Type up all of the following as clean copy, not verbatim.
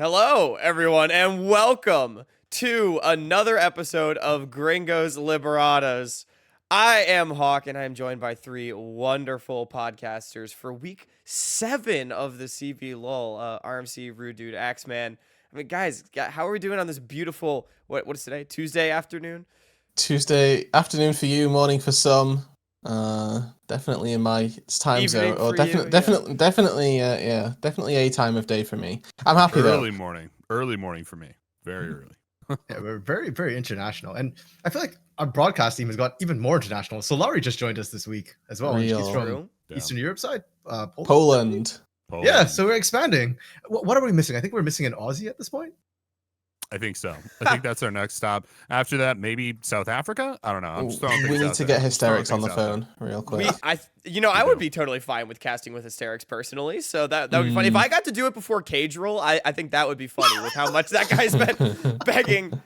Hello, everyone, and welcome to another episode of Gringos Liberados. I am Hawk, and I am joined by three wonderful podcasters for week 7 of the CBLOL. RMC, Roodood, Axeman. I mean, guys, how are we doing on this beautiful, what is today? Tuesday afternoon? Tuesday afternoon for you, morning for some. Definitely in my time Evening zone, or for you, definitely a time of day for me. I'm happy though. Early morning for me. Very early. Yeah, we're very, very international. And I feel like our broadcast team has got even more international. So Laurie just joined us this week as well. And she's Real. from True. Eastern Europe side. Poland. Yeah, so we're expanding. What are we missing? I think we're missing an Aussie at this point. I think so. I think that's our next stop. After that, maybe South Africa? I don't know. I'm just throwing We things need out to there. get I'm just throwing hysterics on the things out phone real quick. I would be totally fine with casting with hysterics personally, so that would be funny. If I got to do it before Cage Roll, I think that would be funny with how much that guy's been begging.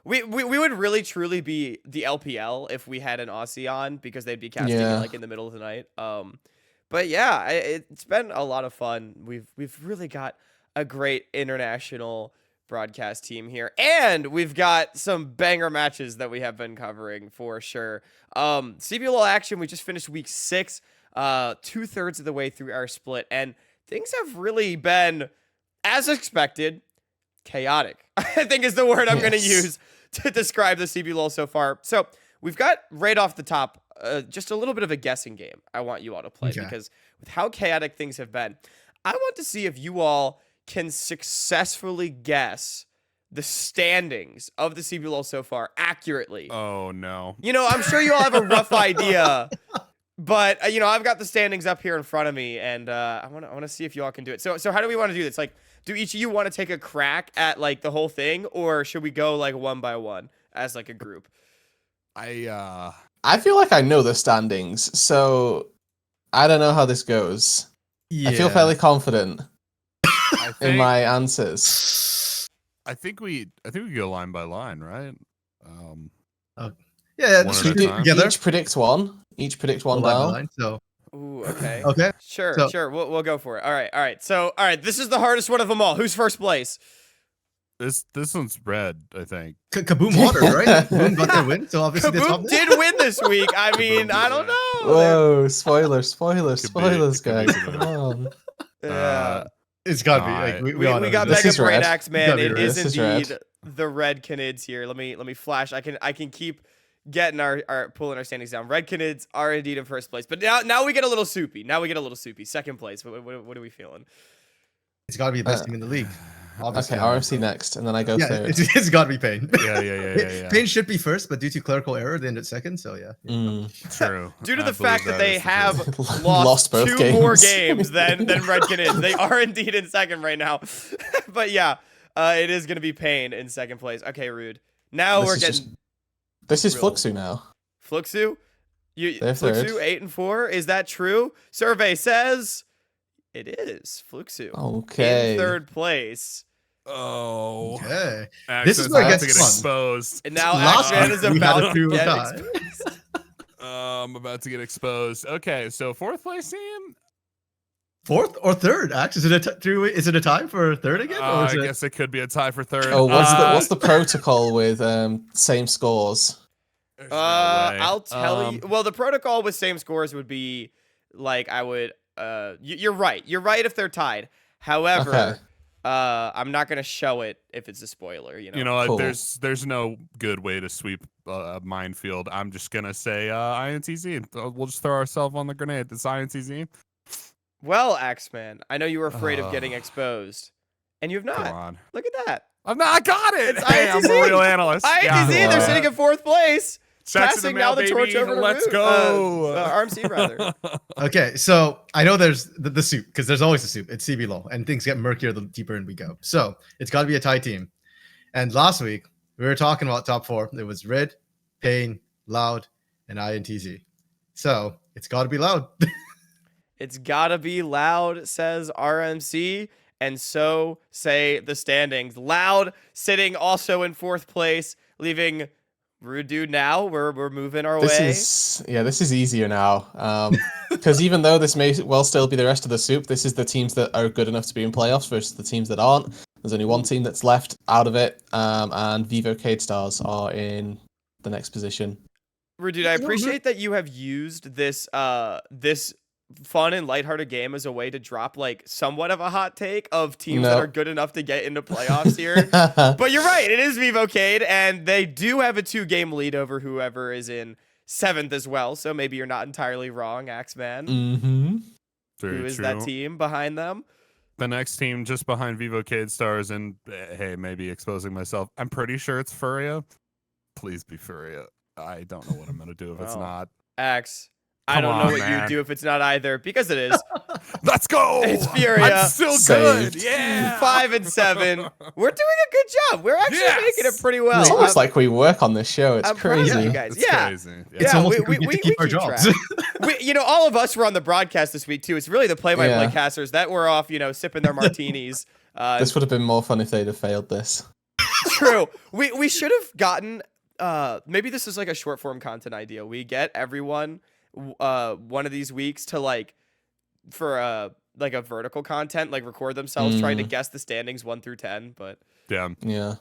We would really truly be the LPL if we had an Aussie on, because they'd be casting it, like in the middle of the night. But yeah, it's been a lot of fun. We've really got a great international broadcast team here, and we've got some banger matches that we have been covering for sure. CBLOL action, we just finished week 6, 2/3 of the way through our split, and things have really been, as expected, chaotic. I think is the word I'm going to use to describe the CBLOL so far. So we've got right off the top just a little bit of a guessing game I want you all to play, because with how chaotic things have been, I want to see if you all can successfully guess the standings of the CBLOL so far accurately. Oh, no. You know, I'm sure you all have a rough idea, but, I've got the standings up here in front of me, and I want to see if you all can do it. So how do we want to do this? Like, do each of you want to take a crack at, like, the whole thing, or should we go, like, one by one as, like, a group? I feel like I know the standings, so I don't know how this goes. Yeah. I feel fairly confident in my answers. I think we go line by line, right? Yeah, One this at a should be time. together. Each predict one. Line by down. line, so Ooh, okay. okay. Sure. We'll go for it. All right. So, this is the hardest one of them all. Who's first place? This one's red, I think. Kaboom water, right? Kaboom got their win, so obviously the top Kaboom did win this week. I mean, I don't know. Whoa! Spoilers, It could guys! be. Come on. Yeah. It's gotta be. Like, we all We know got this. This Mega is Brain red. Axe, man. Gotta be It red. is This is indeed red. the red Canids here. Let me flash. I can keep getting our pulling our standings down. Red Canids are indeed in first place, but now we get a little soupy. Second place. What are we feeling? It's gotta be the best team in the league. Obviously. Okay, RFC next, and then I go Yeah, third. it's gotta be Pain. Yeah. Pain should be first, but due to clerical error, they ended second. So yeah. True. Due to I the believe fact that they is the have truth. lost both 2 more games. games than Red Canids, they are indeed in second right now. But yeah, it is gonna be Pain in second place. Okay, Rude. Now we're getting This is real. Fluxu now. Fluxu. They're Fluxu third. 8 and 4. Is that true? Survey says it is Fluxu Okay. in third place. Oh. Okay. Access This is where it about gets to get fun. exposed. And now Last Axeman week is we had about a to two get tie. exposed. I'm about to get exposed. Okay, so fourth place team? Fourth or third? Axe, is it a tie for third again? Or I is it... guess it could be a tie for third. Oh, what's the protocol with same scores? There's no way. I'll tell you. Well, the protocol with same scores would be like I would. You're right. You're right if they're tied. However, Okay. I'm not gonna show it if it's a spoiler. You know, Cool. there's no good way to sweep a minefield. I'm just gonna say INTZ. We'll just throw ourselves on the grenade. It's INTZ. Well, Axeman, I know you were afraid of getting exposed, and you've Come not. on. Look at that. I got it. It's Hey, I'm a INTZ. real analyst. INTZ, Yeah. they're sitting in fourth place. Checks in Passing the mail, now the torch baby. over to Let's Root. go. RMC rather. Okay, so I know there's the soup, because there's always a soup. It's CBLOL, and things get murkier the deeper in we go. So it's got to be a tie team. And last week we were talking about top 4. It was Red, Pain, Loud, and INTZ. So it's got to be Loud. It's gotta be Loud, says RMC, and so say the standings. Loud sitting also in fourth place, leaving Roodood now. We're moving our This way. this is easier now. Because even though this may well still be the rest of the soup, this is the teams that are good enough to be in playoffs versus the teams that aren't. There's only one team that's left out of it, and Vivo Cade Stars are in the next position. Roodood, I appreciate that you have used this this fun and lighthearted game as a way to drop like somewhat of a hot take of teams that are good enough to get into playoffs here. But you're right, it is Vivo Cade, and they do have a 2-game lead over whoever is in 7th as well. So maybe you're not entirely wrong, Axeman. Mm-hmm. Who is that team behind them? The next team just behind Vivo Cade Stars, and hey, maybe exposing myself. I'm pretty sure it's FURIA. Please be FURIA. I don't know what I'm gonna do if it's not. Axe. I don't know what you do if it's not either, because it is. Let's go! It's FURIA. I'm still Saved. good. Yeah. 5 and 7. We're doing a good job. We're actually making it pretty well. It's almost like we work on this show. It's I'm proud of crazy. you guys. It's crazy. It's almost like we get to keep our jobs. All of us were on the broadcast this week too. It's really the play-by-play casters that were off, sipping their martinis. This would have been more fun if they'd have failed this. True. We should have gotten. Maybe this is like a short form content idea. We get everyone one of these weeks to for a vertical content, record themselves trying to guess the standings 1 through 10. But yeah.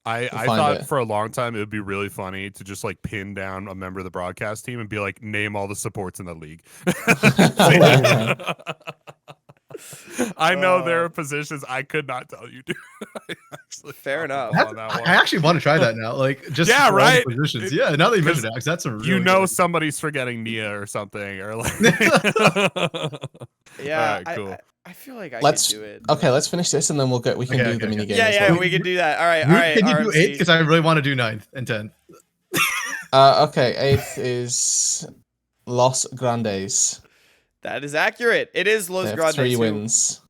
I thought for a long time it would be really funny to just pin down a member of the broadcast team and be like, name all the supports in the league. I know there are positions I could not tell you, dude. Fair enough. I actually want to try that now. Just yeah, right. Positions. Yeah, now that you mentioned it, that's a really somebody's forgetting Nia or something, or yeah. Right, cool. I feel like I Let's can do it. Okay, let's finish this and then we can do the mini game. Yeah, we can do that. All right. Can you do 8? Because I really want to do 9th and 10th. Okay, 8th is Los Grandes. That is accurate. It is Los They have Grandes. 3 wins.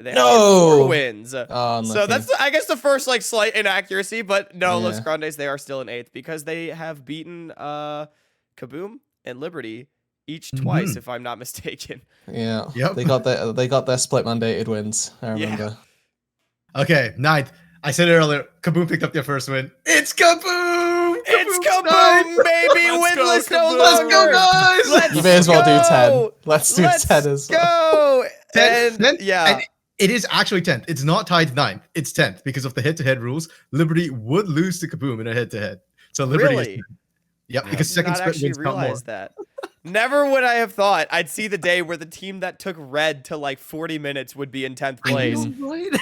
They have 4 wins. Oh, so that's, I guess, the first slight inaccuracy. But no, Los Grandes, they are still in 8th because they have beaten Kaboom and Liberty each twice, if I'm not mistaken. Yeah. Yep. They got their split mandated wins. I remember. Yeah. Okay, 9th. I said it earlier. Kaboom picked up their first win. It's Kaboom! It's Kaboom, baby! Winless no longer! Let's go, guys! You may as well do 10. Let's do 10 as well. Let's go! 10th? Yeah. And it is actually 10th. It's not tied 9th. It's 10th because of the head-to-head rules. Liberty would lose to Kaboom in a head-to-head. So Liberty is 10th. Yep, because second split wins count more. That. Never would I have thought I'd see the day where the team that took red to 40 minutes would be in 10th place. I know, right?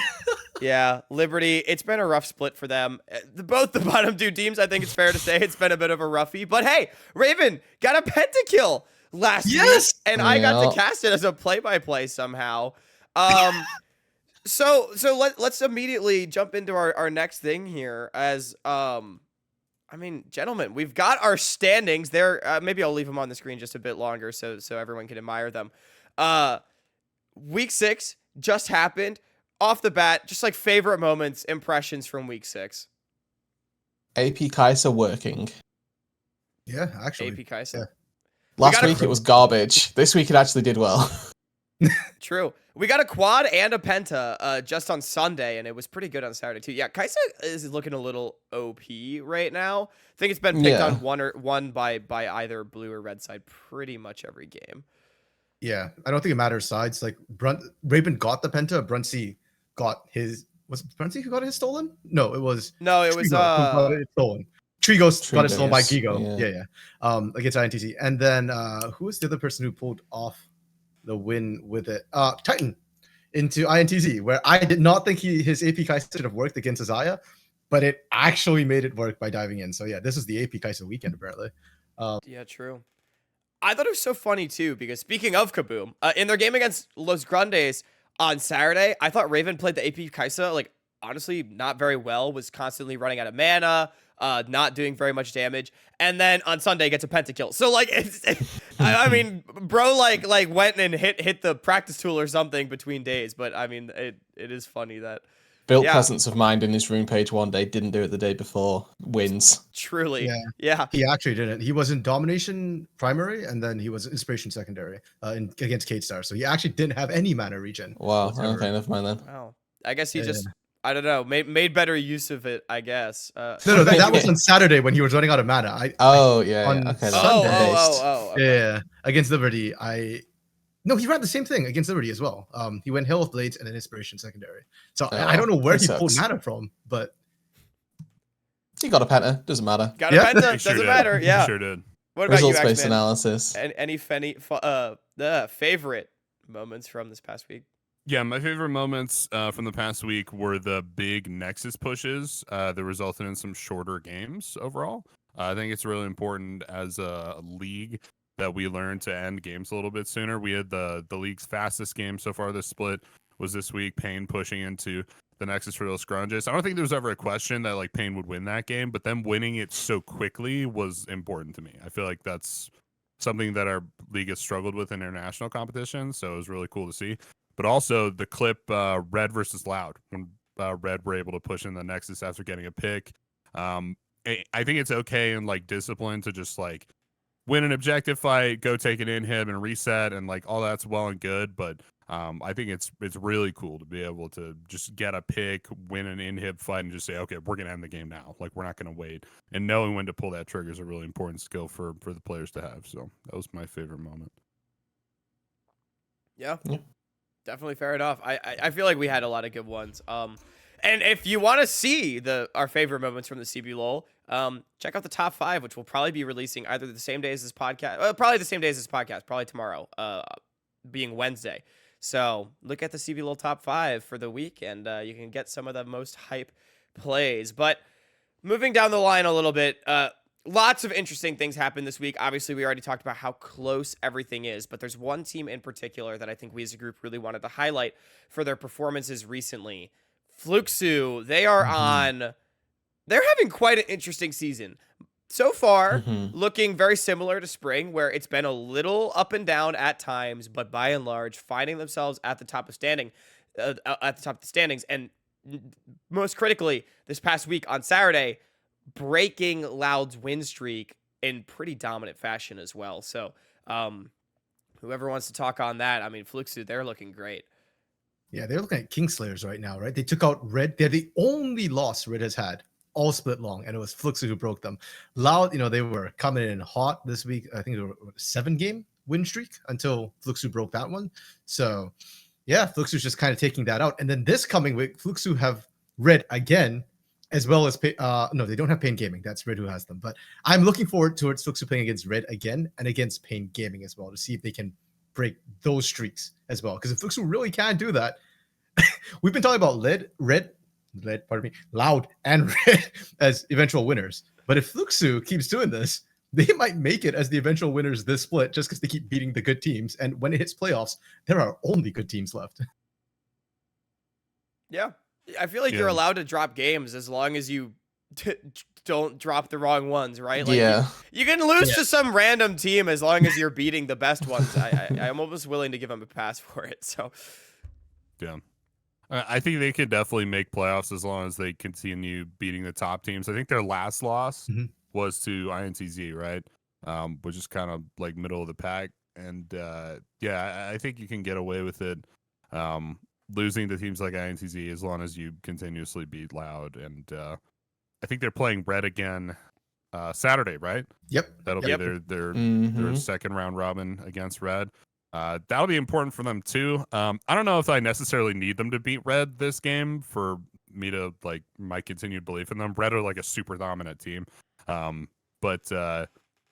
Yeah, Liberty, it's been a rough split for them. Both the bottom 2 teams, I think it's fair to say it's been a bit of a roughie. But hey, Raven got a pentakill last week, and I got to cast it as a play-by-play somehow. So let's immediately jump into our next thing here as gentlemen, we've got our standings there. Maybe I'll leave them on the screen just a bit longer so everyone can admire them. Week 6 just happened. Off the bat, just favorite moments, impressions from week 6. AP Kaiser working. Yeah, actually. AP Kaiser. Yeah. Last week it was garbage. This week it actually did well. True. We got a quad and a penta just on Sunday, and it was pretty good on Saturday too. Yeah, Kaisa is looking a little OP right now. I think it's been picked on one by either blue or red side pretty much every game. Yeah, I don't think it matters sides. Raven got the penta. Bruncy got his. Was it Bruncy who got his stolen? No, it was. No, it was. Who got it stolen. Trigos got it stolen by Gigo. Yeah. Against INTZ, and then who was the other person who pulled off the win with it? Titan into INTZ, where I did not think his AP Kaiser should have worked against Isaiah, but it actually made it work by diving in. So yeah, this is the AP Kaiser weekend apparently. Yeah, true. I thought it was so funny too because speaking of Kaboom, in their game against Los Grandes on Saturday, I thought Raven played the AP Kai'Sa honestly not very well. Was constantly running out of mana, not doing very much damage, and then on Sunday gets a pentakill. So bro went and hit the practice tool or something between days. But it is funny that built presence of mind in his rune page one day, didn't do it the day before, wins. Truly. Yeah. He actually didn't. He was in domination primary, and then he was inspiration secondary against Cade Star. So he actually didn't have any mana regen. Wow. Okay, never mind then. Wow. I guess he just I don't know, made better use of it, I guess. No, that was on Saturday when he was running out of mana. Yeah. On Okay. Sunday. Okay. Yeah, against Liberty, No, he ran the same thing against Liberty as well. He went Hail of Blades and then Inspiration secondary. So I don't know where he pulled mana from, but he got a penta. Doesn't matter. Got a penta. Doesn't matter. Yeah. Sure did. What about you, Results-based Axeman? analysis. Any favorite moments from this past week? Yeah, my favorite moments from the past week were the big Nexus pushes that resulted in some shorter games overall. I think it's really important as a league that we learn to end games a little bit sooner. We had the league's fastest game so far this split was this week, Pain pushing into the Nexus for Los Grandes. I don't think there was ever a question that like Pain would win that game, but them winning it so quickly was important to me. I feel like that's something that our league has struggled with in international competition, so it was really cool to see. But also the clip Red versus Loud, when Red were able to push in the Nexus after getting a pick. I think it's okay in like discipline to just like win an objective fight, go take an inhib and reset, and like all that's well and good. But I think it's really cool to be able to just get a pick, win an inhib fight, and just say, okay, we're gonna end the game now. Like we're not gonna wait. And knowing when to pull that trigger is a really important skill for the players to have. So that was my favorite moment. Yeah. Definitely fair enough. I feel like we had a lot of good ones. And if you want to see our favorite moments from the CBLOL, check out the top 5, which will probably be releasing either the same day as this podcast, probably the same day as this podcast, probably tomorrow, being Wednesday. So look at the CBLOL top 5 for the week, and you can get some of the most hype plays. But moving down the line a little bit, lots of interesting things happened this week. Obviously, we already talked about how close everything is, but there's one team in particular that I think we as a group really wanted to highlight for their performances recently. Fluxu, they're having quite an interesting season. So far, looking very similar to spring, where it's been a little up and down at times, but by and large, finding themselves at the top of the standings. And most critically, this past week on Saturday, breaking Loud's win streak in pretty dominant fashion as well. So, whoever wants to talk on that, I mean, Fluxu, they're looking great. Yeah, they're looking at Kingslayers right now, right? They took out Red. They're the only loss Red has had all split long, and it was Fluxu who broke them. Loud, they were coming in hot this week. I think they were a 7-game win streak until Fluxu broke that one. So, yeah, Fluxu's just kind of taking that out. And then this coming week, Fluxu have Red again, as well as no, they don't have Pain Gaming. That's Red who has them. But I'm looking forward towards Fluxu playing against Red again and against Pain Gaming as well to see if they can break those streaks as well. Because if Fluxu really can't do that, we've been talking about Loud and Red as eventual winners. But if Fluxu keeps doing this, they might make it as the eventual winners this split just because they keep beating the good teams. And when it hits playoffs, there are only good teams left. Yeah. I feel like you're allowed to drop games as long as you don't drop the wrong ones, right? Like you can lose to some random team as long as you're beating the best ones. I'm almost willing to give them a pass for it. So, yeah. I think they could definitely make playoffs as long as they continue beating the top teams. I think their last loss was to INTZ, right? Which is kind of like middle of the pack. And I think you can get away with it losing to teams like INTZ as long as you continuously beat Loud. And I think they're playing Red again Saturday, right? Yep. That'll be their second round robin against Red. That'll be important for them too. I don't know if I necessarily need them to beat Red this game for me to like my continued belief in them. Red are like a super dominant team. But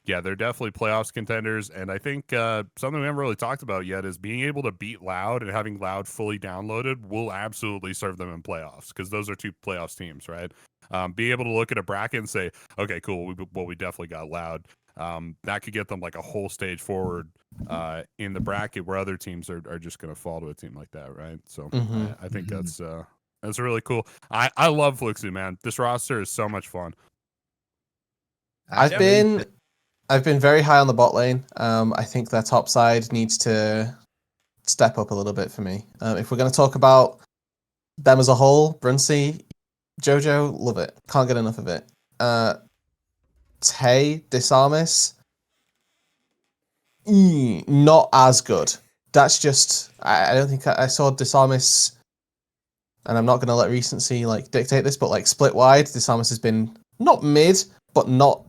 they're definitely playoffs contenders. And I think something we haven't really talked about yet is being able to beat Loud and having Loud fully downloaded will absolutely serve them in playoffs because those are two playoffs teams, right? Be able to look at a bracket and say, okay, cool, we definitely got Loud. That could get them like a whole stage forward in the bracket where other teams are just going to fall to a team like that, right? So I think that's really cool. I love Fluxu, man. This roster is so much fun. I've been very high on the bot lane. I think their top side needs to step up a little bit for me. If we're going to talk about them as a whole, Brunsey, Jojo, love it. Can't get enough of it. Tay, Disarmus, not as good. That's just, I don't think I saw Disarmus and I'm not going to let recency like dictate this, but like split wide, Desamis has been not mid, but not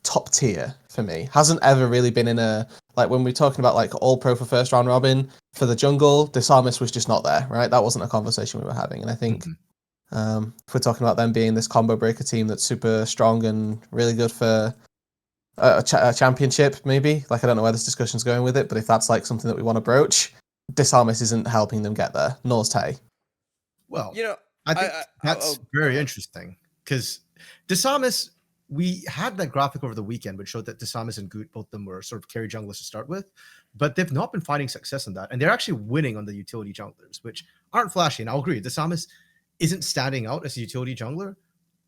top tier for me. Hasn't ever really been in a, like when we're talking about like all pro for first round robin for the jungle, Desamis was just not there, right? That wasn't a conversation we were having. And I think if we're talking about them being this combo breaker team that's super strong and really good for a championship, maybe, like I don't know where this discussion's going with it, but if that's like something that we want to broach, Desamis isn't helping them get there, nor's Tay. Well, You know, I think that's very ahead. interesting because Desamis, we had that graphic over the weekend which showed that Desamis and Goot, both of them were sort of carry junglers to start with, but they've not been finding success in that. And they're actually winning on the utility junglers, which aren't flashy. And I'll agree, Desamis isn't standing out as a utility jungler,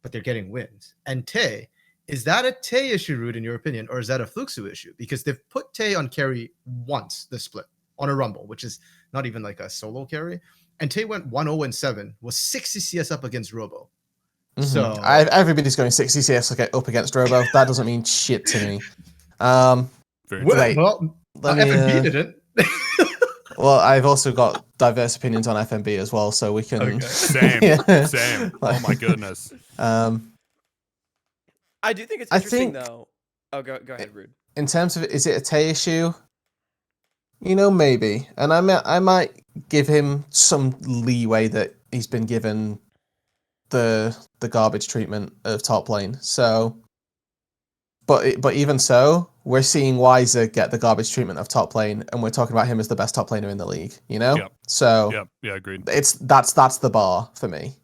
but they're getting wins. And Tay, is that a Tay issue, Root, in your opinion, or is that a Fluxu issue? Because they've put Tay on carry once this split on a Rumble, which is not even like a solo carry. And Tay went 1-0-7, was 60 CS up against Robo. So everybody's going 60 CS up against Robo. That doesn't mean shit to me. Very Wait, well, let me, FNB didn't. well, I've also got diverse opinions on FNB as well, so we can. Okay. Same. Yeah. Same. Oh my goodness. I do think it's interesting though. Oh, go ahead, Rude. In terms of, is it a Tay issue? You know, maybe, and I might give him some leeway that he's been given the garbage treatment of top lane. So, but even so, we're seeing Wiser get the garbage treatment of top lane, and we're talking about him as the best top laner in the league. You know, so yeah, agreed. That's the bar for me.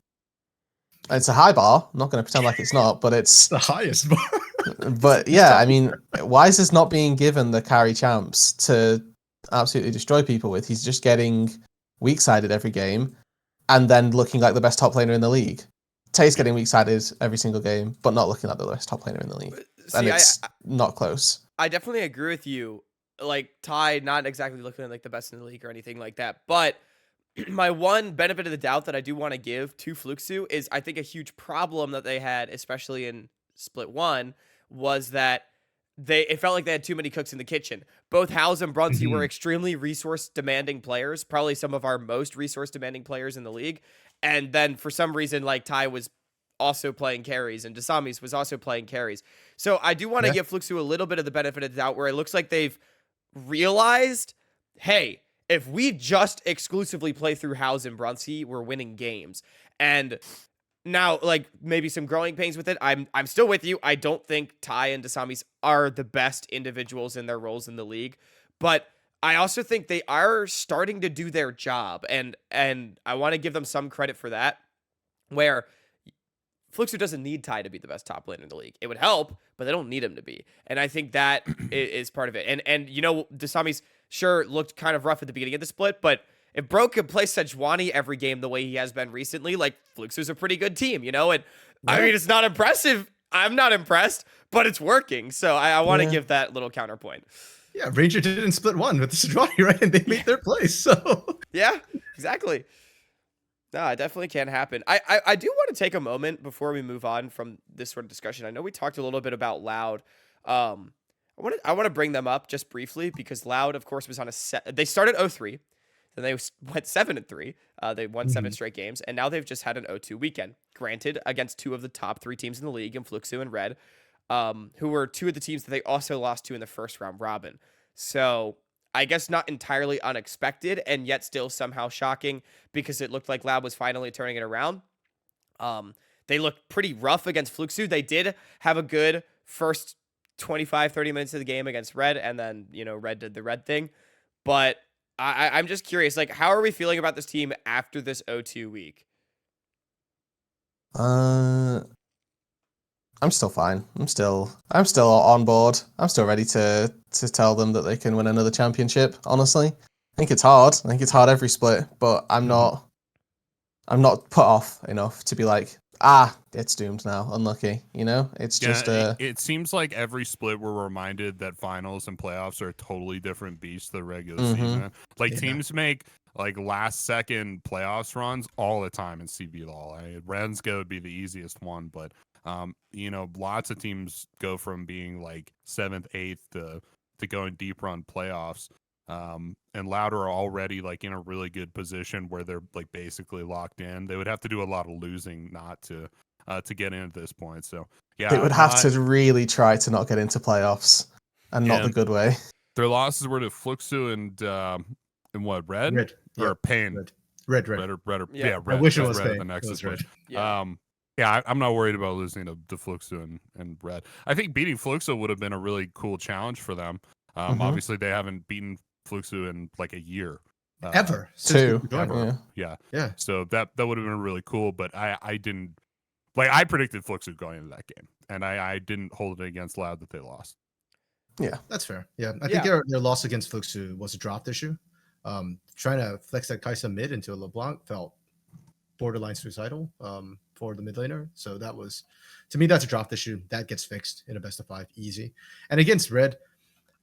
It's a high bar. I'm not going to pretend like it's not, but it's the highest bar. But yeah, I mean, Wiser's not being given the carry champs to absolutely destroy people with. He's just getting weak-sided every game and then looking like the best top laner in the league. Tay's getting weak-sided every single game, but not looking like the best top laner in the league. See, and it's not close. I definitely agree with you. Like, Ty, not exactly looking like the best in the league or anything like that, but my one benefit of the doubt that I do want to give to Fluxu is I think a huge problem that they had, especially in Split 1, was that it felt like they had too many cooks in the kitchen. Both House and Brunsey were extremely resource-demanding players, probably some of our most resource-demanding players in the league. And then for some reason, like, Ty was also playing carries and Desamis was also playing carries. So I do want to give Fluxu a little bit of the benefit of the doubt where it looks like they've realized, hey, if we just exclusively play through House and Brunsey, we're winning games. And now, like, maybe some growing pains with it. I'm still with you. I don't think Ty and Desamis are the best individuals in their roles in the league, but I also think they are starting to do their job, and I want to give them some credit for that, where Fluxu doesn't need Ty to be the best top laner in the league. It would help, but they don't need him to be. And I think that is part of it. And you know, Desamis sure looked kind of rough at the beginning of the split, but if Bro can play Sejuani every game the way he has been recently, like, Fluxu's a pretty good team, you know? And I mean, it's not impressive. I'm not impressed, but it's working. So I want to give that little counterpoint. Yeah, Ranger did it in Split 1 with the Sejuani, right? And they made their place, so... Yeah, exactly. No, it definitely can happen. I do want to take a moment before we move on from this sort of discussion. I know we talked a little bit about Loud. I want to bring them up just briefly because Loud, of course, was on they started 0-3. Then they went 7-3. They won 7 straight games, and now they've just had an 0-2 weekend. Granted, against 2 of the top 3 teams in the league, in Fluxu and Red, who were 2 of the teams that they also lost to in the first round robin. So I guess not entirely unexpected, and yet still somehow shocking because it looked like Loud was finally turning it around. They looked pretty rough against Fluxu. They did have a good first 25, 30 minutes of the game against Red, and then, you know, Red did the Red thing. But I'm just curious, like, how are we feeling about this team after this 0-2 week? I'm still fine. I'm still on board. I'm still ready to tell them that they can win another championship, honestly. I think it's hard. I think it's hard every split, but I'm not put off enough to be like, it's doomed now. Unlucky, you know? It's just it seems like every split we're reminded that finals and playoffs are a totally different beast the regular season. Like teams make like last second playoffs runs all the time in CBLOL. Rensga would be the easiest one, but you know, lots of teams go from being like 7th, 8th to going deep run playoffs. And Loud are already like in a really good position where they're like basically locked in. They would have to do a lot of losing not to get in at this point. So yeah, They would have to really try to not get into playoffs, and not the good way. Their losses were to Fluxu and what, Red? Red. Or Pain? Red. Red. Red. Yeah. Red. I wish it Just was Red at Pain. the It Nexus was Red. Yeah. I'm not worried about losing to Fluxu and Red. I think beating Fluxu would have been a really cool challenge for them. Obviously, they haven't beaten Fluxu in like a year. Ever. Two. Yeah. Yeah. So that would have been really cool, but I didn't. Like, I predicted Fluxu going into that game, and I didn't hold it against Loud that they lost. Yeah. That's fair. Yeah. I think their loss against Fluxu was a draft issue. Trying to flex that Kaisa mid into a LeBlanc felt borderline suicidal for the mid laner. So that was, to me, that's a draft issue. That gets fixed in a best of 5 easy. And against Red,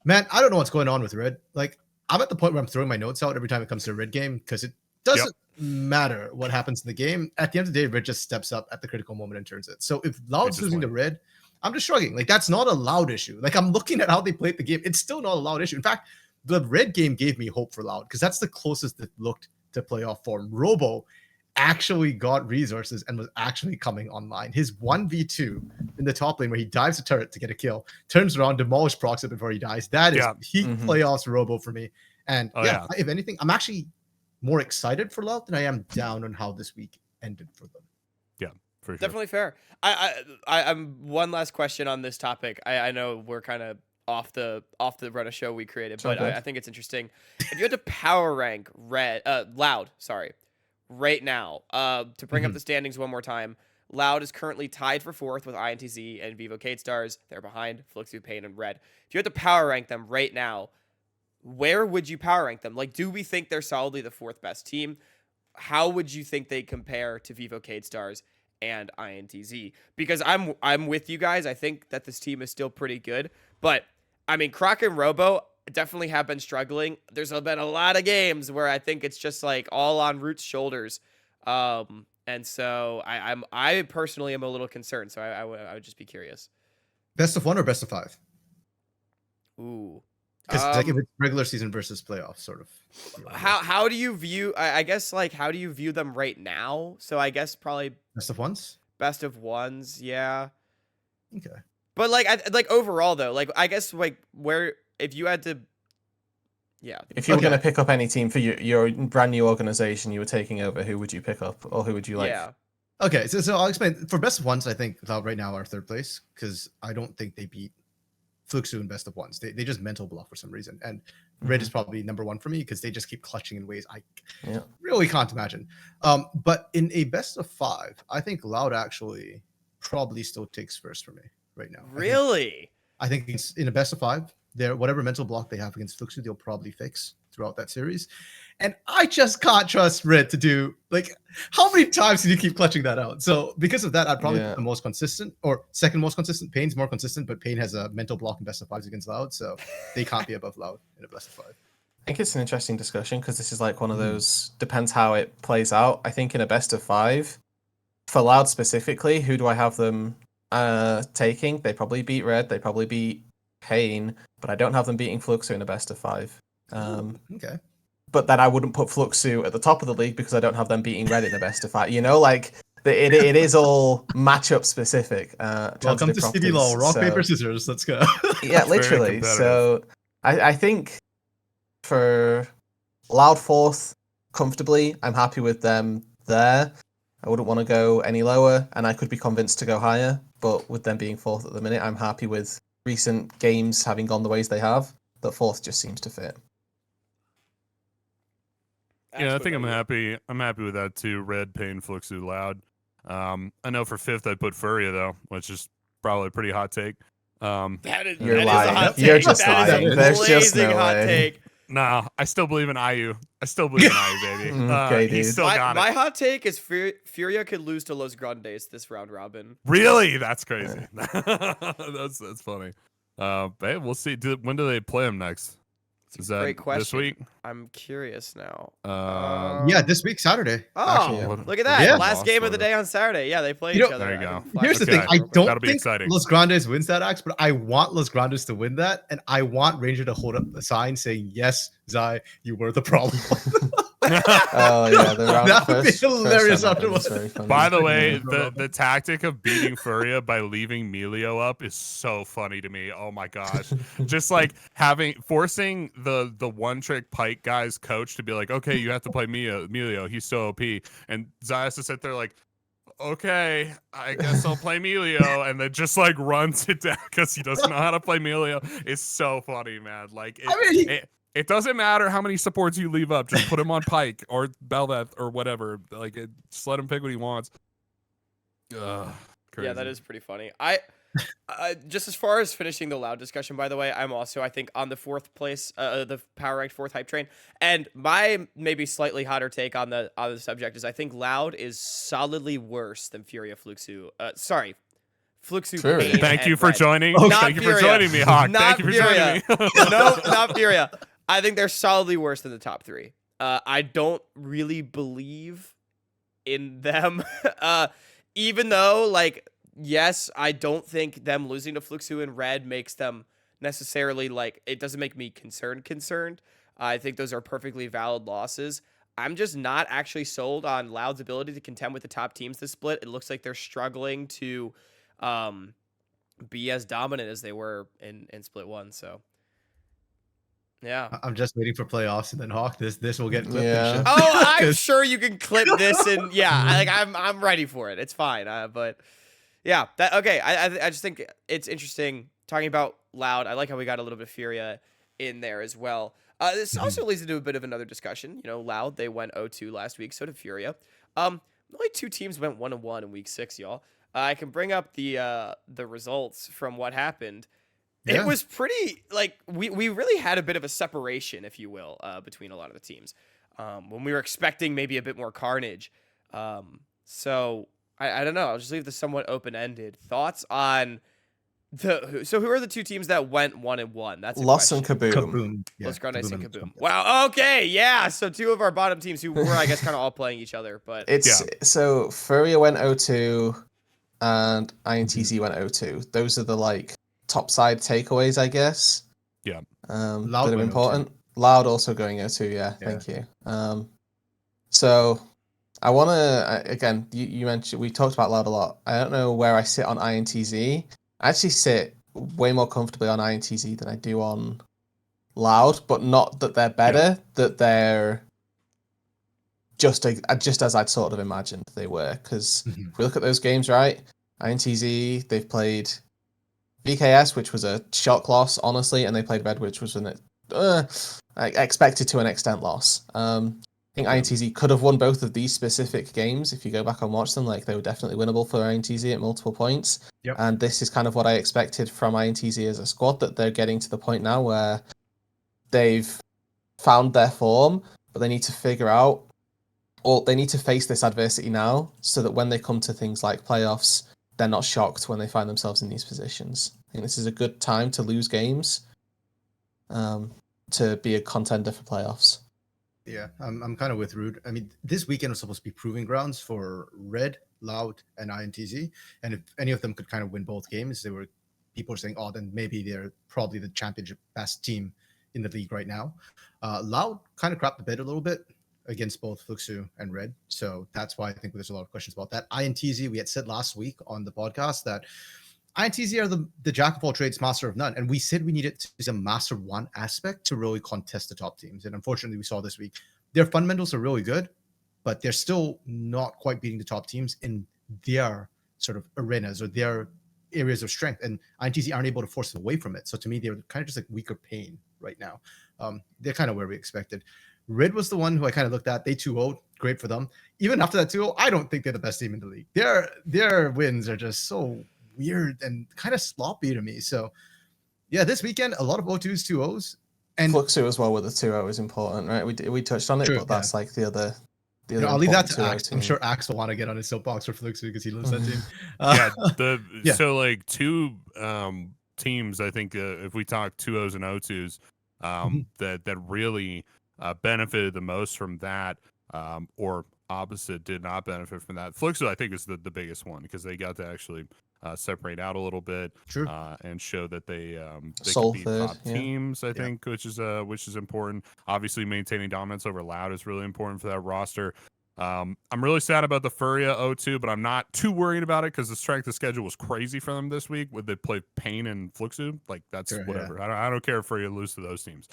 man, I don't know what's going on with Red. Like, I'm at the point where I'm throwing my notes out every time it comes to a Red game because it doesn't matter what happens in the game. At the end of the day, Red just steps up at the critical moment and turns it. So if Loud's losing to Red, I'm just shrugging. Like, that's not a Loud issue. Like, I'm looking at how they played the game. It's still not a Loud issue. In fact, the Red game gave me hope for Loud because that's the closest it looked to playoff form. Robo actually got resources and was actually coming online. His 1v2 in the top lane where he dives a turret to get a kill, turns around, demolish procs it before he dies. That is peak playoffs Robo for me. And if anything, I'm actually more excited for Loud than I am down on how this week ended for them. Yeah, for sure. Definitely fair. I'm one last question on this topic. I know we're kind of off the run of show we created, but I think it's interesting. If you had to power rank Loud, right now, to bring up the standings one more time, Loud is currently tied for 4th with INTZ and Vivo Kate Stars. They're behind Fluxu, Pain, and Red. If you had to power rank them right now, where would you power rank them? Like, do we think they're solidly the 4th best team? How would you think they compare to Vivo Kate Stars and INTZ? Because I'm with you guys. I think that this team is still pretty good, but I mean, Croc and Robo definitely have been struggling. There's been a lot of games where I think it's just like all on Root's shoulders. And so I personally am a little concerned. So I would just be curious. Best of 1 or best of 5? Ooh. Because like if it's regular season versus playoff, sort of. How do you view, I guess, like, how do you view them right now? So I guess probably best of 1s? Best of 1s, yeah. Okay. But like overall though, like I guess like where if you had to, if you were going to pick up any team for your brand new organization you were taking over, who would you pick up or who would you like? Yeah. Okay, so I'll explain. For best of 1s, I think right now are 3rd place because I don't think they beat Fluxu in best of 1s. They just mental block for some reason, and Red is probably number 1 for me because they just keep clutching in ways I really can't imagine. But in a best of 5, I think Loud actually probably still takes first for me right now. Really? I think it's in a best of 5. Whatever mental block they have against Fluxu, they'll probably fix throughout that series. And I just can't trust Red to do, like, how many times can you keep clutching that out? So because of that, I'd probably be the most consistent or second most consistent. Pain's more consistent, but Pain has a mental block in best of 5s against Loud, so they can't be above Loud in a best of 5. I think it's an interesting discussion because this is like one of those, depends how it plays out. I think in a best of 5, for Loud specifically, who do I have them taking? They probably beat Red, they probably beat Pain, but I don't have them beating Fluxu in a best of 5. Okay. But then I wouldn't put Fluxu at the top of the league because I don't have them beating Red in a best of 5. You know, like it is all matchup specific. Welcome to CBLOL, rock, paper, scissors. Let's go. Yeah, literally. So I think for Loud 4th comfortably, I'm happy with them there. I wouldn't want to go any lower, and I could be convinced to go higher. But with them being 4th at the minute, I'm happy with recent games having gone the ways they have. That 4th just seems to fit. Yeah, I think I'm happy. I'm happy with that too. Red, Pain, Fluxu, Loud. I know for 5th I'd put FURIA though, which is probably a pretty hot take. You're lying. You're just lying. There's just no hot way. take. Nah, I still believe in IU. I still believe in IU, baby. Okay, He's dude. still got My it. hot take is Furia could lose to Los Grandes this round robin. Really? That's crazy. That's funny. Hey, we'll see. When do they play him next? Is that Great question. this week? I'm curious now. Yeah, this week Saturday. Oh, actually. yeah. look at that! Yeah. Last game of the day on Saturday. Yeah, they play You each know- other. There you I go. can flash Here's the it thing: up I real quick. don't That'll be think exciting. Los Grandes wins that axe, but I want Los Grandes to win that, and I want Ranger to hold up a sign saying, "Yes, Zai, you were the problem." Oh yeah, the round That would be first, hilarious first round happened, afterwards. it's very funny. By the way, Yeah. the tactic of beating Furia by leaving Melio up is so funny to me. Oh my gosh. Just like forcing the one trick Pike guy's coach to be like, okay, you have to play Melio. He's so OP. And Zai has to sit there like, okay, I guess I'll play Melio, and then just like runs it down because he doesn't know how to play Melio. It's so funny, man. Like it doesn't matter how many supports you leave up. Just put him on Pike or Belveth or whatever. Like, just let him pick what he wants. Ugh, crazy. Yeah, that is pretty funny. I just as far as finishing the Loud discussion, by the way, I'm also, I think, on the fourth place, the power ranked fourth hype train. And my maybe slightly hotter take on the subject is I think Loud is solidly worse than Furia Fluxu. Sorry, Fluxu. Furia. Pain, Thank you and for Red. joining. Not Thank you for Furia. joining me, Hawk. Not Thank you for Furia. joining me. No, not Furia. I think they're solidly worse than the top three. I don't really believe in them. Even though, like, yes, I don't think them losing to Fluxu and Red makes them necessarily, like, it doesn't make me concerned. I think those are perfectly valid losses. I'm just not actually sold on Loud's ability to contend with the top teams this split. It looks like they're struggling to be as dominant as they were in split one, so... Yeah. I'm just waiting for playoffs, and then Hawk. This will get clipped. Yeah. And shit. Oh, I'm 'Cause- sure you can clip this, and yeah, I'm ready for it. It's fine. But yeah, that okay. I just think it's interesting talking about Loud. I like how we got a little bit of Furia in there as well. This also leads into a bit of another discussion. You know, Loud, they went 0-2 last week. So did Furia. Only two teams went 1-1 in week 6, y'all. I can bring up the results from what happened. Yeah. It was pretty, like, we really had a bit of a separation, if you will, between a lot of the teams. When we were expecting maybe a bit more carnage. So, I don't know. I'll just leave this somewhat open-ended. Thoughts on so who are the two teams that went 1-1? That's a Lost question. and Kaboom. Kaboom. Yeah, Los Grandes and and Kaboom. Wow, okay, yeah. So two of our bottom teams who were, I guess, kind of all playing each other. But It's so Furia went 0-2 and INTZ went 0-2. Those are the like top side takeaways, I guess. Yeah. Loud that are went important. Loud also going 0-2, yeah. Thank you. So I want to again. You mentioned we talked about Loud a lot. I don't know where I sit on INTZ. I actually sit way more comfortably on INTZ than I do on Loud, but not that they're better. That they're just as I'd sort of imagined they were. Because if we look at those games, right? INTZ, they've played VKS, which was a shock loss, honestly, and they played Red, which was an expected to an extent loss. I think INTZ could have won both of these specific games if you go back and watch them. Like, they were definitely winnable for INTZ at multiple points. Yep. And this is kind of what I expected from INTZ as a squad, that they're getting to the point now where they've found their form, but they need to figure out, or they need to face this adversity now so that when they come to things like playoffs, they're not shocked when they find themselves in these positions. I think this is a good time to lose games, to be a contender for playoffs. Yeah, I'm kind of with Rude. I mean, this weekend was supposed to be proving grounds for Red, Loud, and INTZ. And if any of them could kind of win both games, people were saying, oh, then maybe they're probably the championship best team in the league right now. Loud kind of crapped the bed a little bit against both Fluxu and Red. So that's why I think there's a lot of questions about that. INTZ, we had said last week on the podcast that INTZ are the jack of all trades, master of none. And we said we needed to use a master one aspect to really contest the top teams. And unfortunately, we saw this week, their fundamentals are really good, but they're still not quite beating the top teams in their sort of arenas or their areas of strength. And INTZ aren't able to force them away from it. So to me, they're kind of just like weaker pain right now. They're kind of where we expected. Red was the one who I kind of looked at. They 2-0, great for them. Even after that 2-0, I don't think they're the best team in the league. Their wins are just so weird and kind of sloppy to me. So yeah, this weekend, a lot of 0-2s, 2-0s. And Fluxu as well with the 2-0 is important, right? We touched on it, True, but that's like the other. I'll leave that to important 2-0 Axe. I'm sure Axe will want to get on his soapbox for Fluxu because he loves that team. So like two teams, I think if we talk 2-0s and 0-2s, that really benefited the most from that, or opposite did not benefit from that. Fluxo, I think, is the biggest one because they got to actually separate out a little bit, True. and show that they Sole can beat third, top yeah. teams. I think, which is important. Obviously, maintaining dominance over Loud is really important for that roster. I'm really sad about the FURIA 0-2, but I'm not too worried about it because the strength of schedule was crazy for them this week. Would they play Pain and Fluxo? Like, that's Sure, whatever. I don't care if FURIA lose to those teams.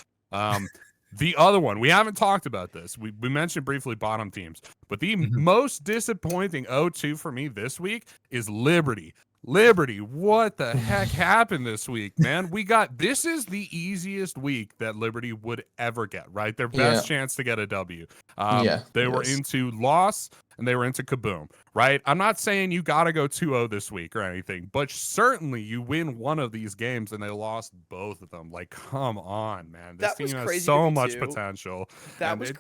The other one, we haven't talked about this. We mentioned briefly bottom teams, but the most disappointing 0-2 for me this week is Liberty. Liberty, what the heck happened this week, man? This is the easiest week that Liberty would ever get, right? Their best chance to get a W. They were into loss and they were into Kaboom, right? I'm not saying you got to go 2-0 this week or anything, but certainly you win one of these games and they lost both of them. Like, come on, man. This team has so much potential. That was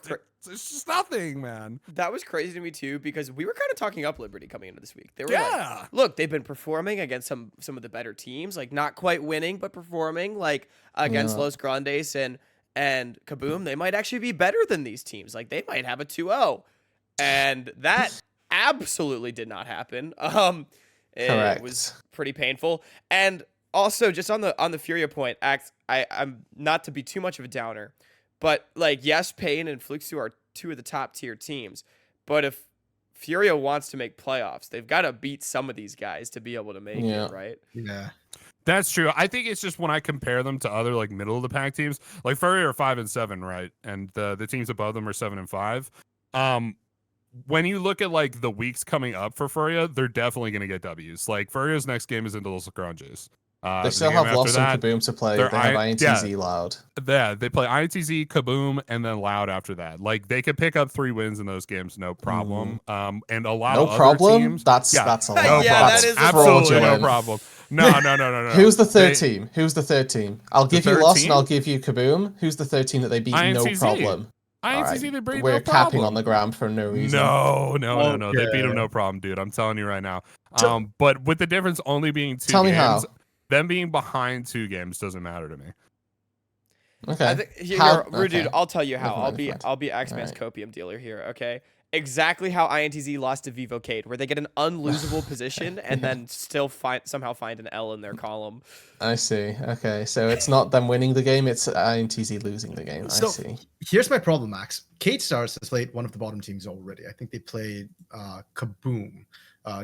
it's just nothing, man. That was crazy to me too, because we were kind of talking up Liberty coming into this week. They were like, look, they've been performing against some of the better teams, like not quite winning, but performing, like against Los Grandes and Kaboom. They might actually be better than these teams. Like they might have a 2-0. And that absolutely did not happen. It was pretty painful. And also just on the FURIA point, I'm not to be too much of a downer, but like, yes, Pain and Fluxo are two of the top tier teams, but if FURIA wants to make playoffs, they've got to beat some of these guys to be able to make it, right? Yeah. That's true. I think it's just when I compare them to other like middle of the pack teams, like FURIA are 5-7, right? And the teams above them are 7-5. When you look at like the weeks coming up for FURIA, they're definitely going to get W's. Like FURIA's next game is into Los Grandes. They still have Lost and Kaboom to play. They have INTZ Loud. Yeah, they play INTZ, Kaboom, and then Loud after that. Like they could pick up 3 wins in those games, no problem. And a lot of other teams. That's a lot. That is absolutely no problem. No. Who's the third team? Who's the third team? I'll give you Lost and I'll give you Kaboom. Who's the third team that they beat? INTZ. No problem. INTZ, they beat We're no capping problem. on the ground for no reason. No. They beat them no problem, dude. I'm telling you right now. But with the difference only being 2 Tell games, me how. them being behind 2 games doesn't matter to me. Okay. I think, Roodood, I'll tell you how. I'll be Axeman's copium dealer here, okay? Exactly how INTZ lost to Vivocade, where they get an unlosable position and then still somehow find an L in their column. I see. Okay, so it's not them winning the game, it's INTZ losing the game. I see. Here's my problem, Max. Kate Stars has played one of the bottom teams already. I think they played Kaboom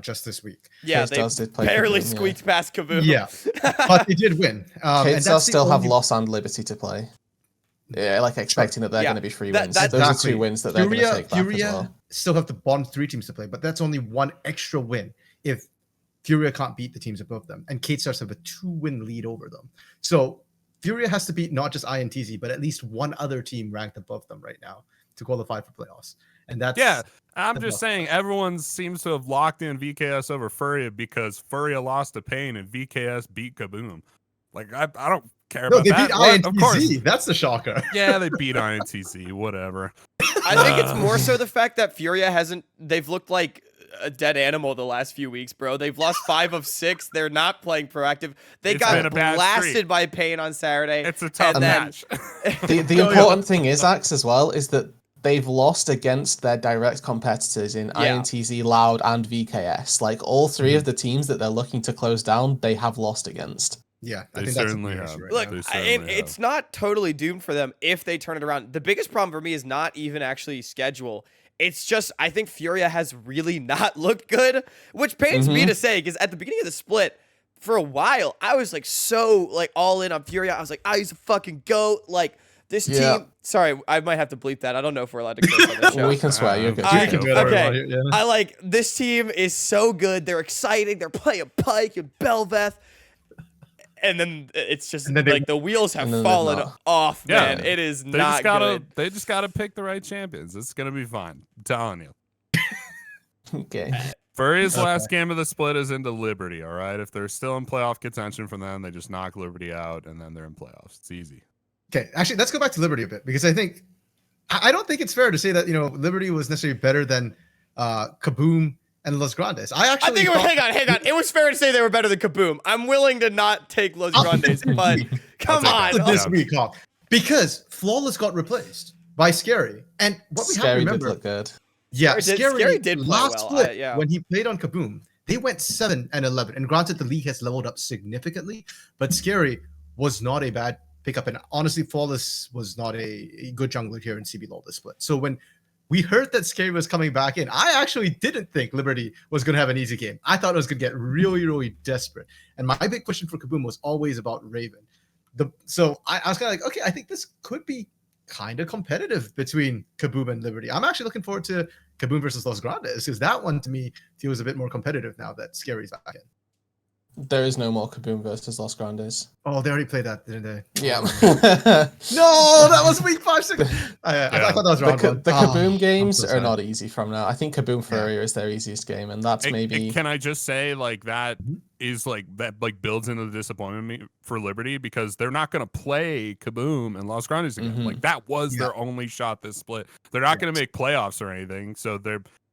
just this week. Yeah, they barely squeaked past Kaboom. Yeah, but they did win. Kate Stars still have Loss and Liberty to play. Yeah, like expecting that they're going to be 3 wins. Those are 2 wins that they're going to take back as well. Still have the bottom 3 teams to play, but that's only 1 extra win if FURIA can't beat the teams above them, and Kate Stars have a 2-win lead over them. So FURIA has to beat not just INTZ, but at least 1 other team ranked above them right now to qualify for playoffs. And that's I'm just saying everyone seems to have locked in VKS over FURIA because FURIA lost to Pain and VKS beat Kaboom. Like I don't care about they that. beat INTZ. Of course. That's the shocker. Yeah, they beat INTZ. Whatever. I think it's more so the fact that FURIA they've looked like a dead animal the last few weeks, bro. They've lost 5 of 6. They're not playing proactive. They got blasted by Pain on Saturday. It's a tough match. The important thing is, Axe, as well, is that they've lost against their direct competitors in INTZ, Loud, and VKS. Like all 3 of the teams that they're looking to close down, they have lost against. Yeah, I they think certainly that's have. Right Look, now. It's not totally doomed for them if they turn it around. The biggest problem for me is not even actually schedule. It's just I think FURIA has really not looked good, which pains me to say because at the beginning of the split, for a while, I was like so like all in on FURIA. I was like, he's a fucking GOAT. Like this team. Sorry, I might have to bleep that. I don't know if we're allowed to curse on this show. We can swear. You're good. Okay. I like this team is so good. They're exciting. They're playing Pike and Belveth. And then it's just like the wheels have fallen off, man. It is not good. They just gotta pick the right champions. It's gonna be fine. I'm telling you. Okay. FURIA's last game of the split is into Liberty, all right? If they're still in playoff contention from them, they just knock Liberty out, and then they're in playoffs. It's easy. Okay, actually, let's go back to Liberty a bit, because I don't think it's fair to say that, Liberty was necessarily better than Kaboom and Los Grandes. Hang on. It was fair to say they were better than Kaboom. I'm willing to not take Los Grandes, but come on. This week, Because Flawless got replaced by Scary. And what we have to Scary did remember, look good. yeah, Scary did play last well. split, Yeah. when he played on Kaboom, they went 7-11. And granted, the league has leveled up significantly, but Scary was not a bad pickup. And honestly, Flawless was not a good jungler here in CBLOL this split. So when we heard that Scary was coming back in, I actually didn't think Liberty was going to have an easy game. I thought it was going to get really, really desperate. And my big question for Kaboom was always about Raven. So I was kind of like, okay, I think this could be kind of competitive between Kaboom and Liberty. I'm actually looking forward to Kaboom versus Los Grandes, because that one to me feels a bit more competitive now that Scary's back in. There is no more Kaboom versus Los Grandes. Oh, they already played that, didn't they? Yeah. No, that was week 5, 6. I thought that was round one. The Kaboom games so are sad. not easy from now. I think Kaboom FURIA is their easiest game, and that's maybe. Can I just say, like, that is like that like builds into the disappointment for Liberty, because they're not going to play Kaboom and Los Grandes again. Like, that was their only shot this split. They're not going to make playoffs or anything, so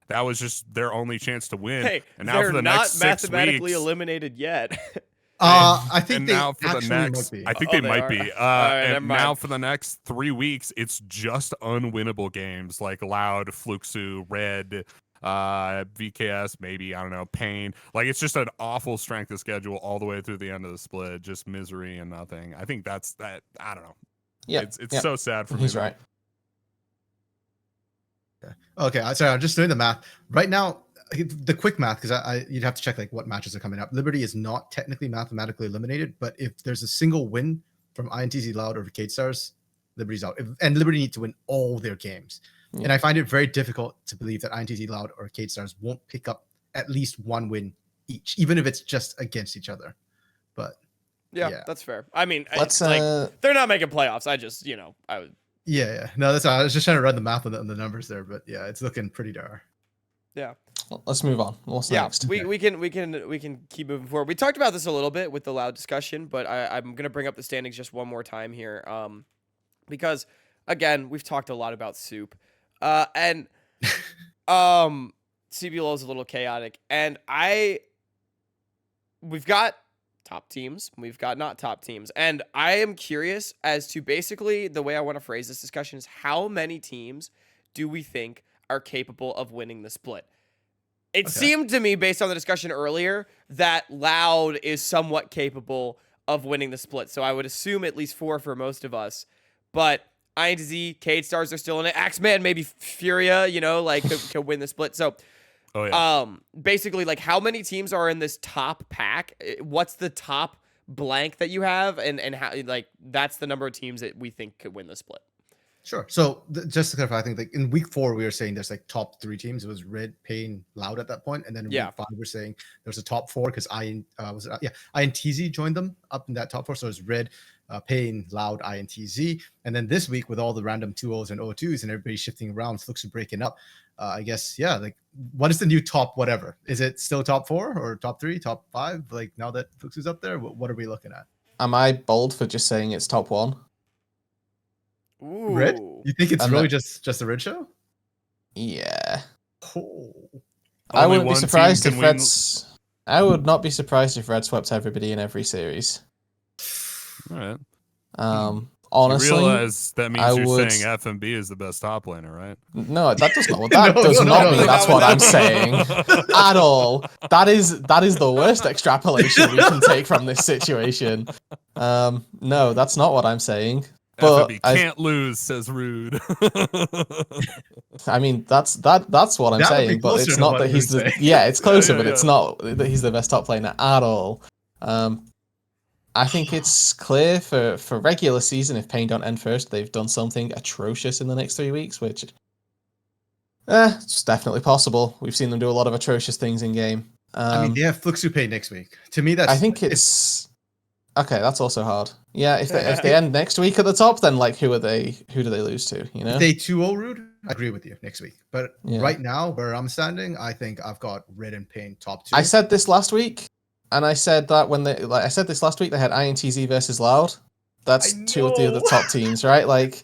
that was just their only chance to win. Hey, and now they're for the not next 6 mathematically weeks, eliminated yet. I think and they now for the actually next, might be. I think Oh, they they might are? be. right, never And now mind. for the next 3 weeks, it's just unwinnable games like Loud, Fluxu, Red, VKS, maybe, I don't know, Pain. Like, it's just an awful strength of schedule all the way through the end of the split. Just misery and nothing. I think that's that. I don't know. Yeah, It's so sad for me. He's right. Okay, sorry, I'm just doing the math right now. The quick math, because you'd have to check like what matches are coming up. Liberty is not technically mathematically eliminated, but if there's a single win from INTZ Loud or Arcade Stars, Liberty's out. And Liberty need to win all their games. Yeah. And I find it very difficult to believe that INTZ Loud or Arcade Stars won't pick up at least one win each, even if it's just against each other. But yeah, that's fair. I mean, Let's they're not making playoffs. I just, I would. yeah. No, that's I was just trying to run the math on the numbers there, but yeah, it's looking pretty dire. Yeah. let's move on. What's next? We can keep moving forward. We talked about this a little bit with the Loud discussion, but I'm gonna bring up the standings just one more time here, because again we've talked a lot about Soup, and CBLOL is a little chaotic, and we've got top teams, we've got not top teams, and I am curious as to basically the way I want to phrase this discussion is how many teams do we think are capable of winning the split? It seemed to me, based on the discussion earlier, that Loud is somewhat capable of winning the split. So I would assume at least 4 for most of us. But INTZ, Cade Stars are still in it. Axeman, maybe Furia, could win the split. So basically, like, how many teams are in this top pack? What's the top blank that you have? And how, like, that's the number of teams that we think could win the split. Sure. So just to clarify, I think like in week 4 we were saying there's like top 3 teams. It was Red, Pain, Loud at that point, and then in week 5 we're saying there's a top 4 because INTZ joined them up in that top 4. So it's Red, Pain, Loud, INTZ, and then this week with all the random 2-0s and 0-2s and everybody shifting around, Fluxu breaking up. I guess like what is the new top whatever? Is it still top 4 or top 3, top 5? Like now that Fluxu's up there, what are we looking at? Am I bold for just saying it's top 1? Ooh. Red? You think it's really just a Red show? Yeah. Oh. I wouldn't be surprised if Red's. I would not be surprised if Red swept everybody in every series. All right. Honestly, you realize that means you're would... saying FMB is the best top laner, right? No, that does not. That does not mean that's what I'm saying at all. That is the worst extrapolation we can take from this situation. No, that's not what I'm saying. But FMB can't lose, says Rude. I mean, that's what I'm saying, but it's not that he's the. Yeah, it's closer, but it's not that he's the best top player at all. I think it's clear for regular season, if Pain don't end first, they've done something atrocious in the next 3 weeks, which it's definitely possible. We've seen them do a lot of atrocious things in game. I mean, they have Fluxu Pain next week. To me, that's. I think it's okay. That's also hard. Yeah, if they end next week at the top, then like who do they lose to? You know, if they 2-0 Rude. I agree with you next week, but right now where I'm standing, I think I've got Red and Pain top 2. I said this last week. And I said that I said this last week, they had INTZ versus Loud. That's 2 of the other top teams, right? Like,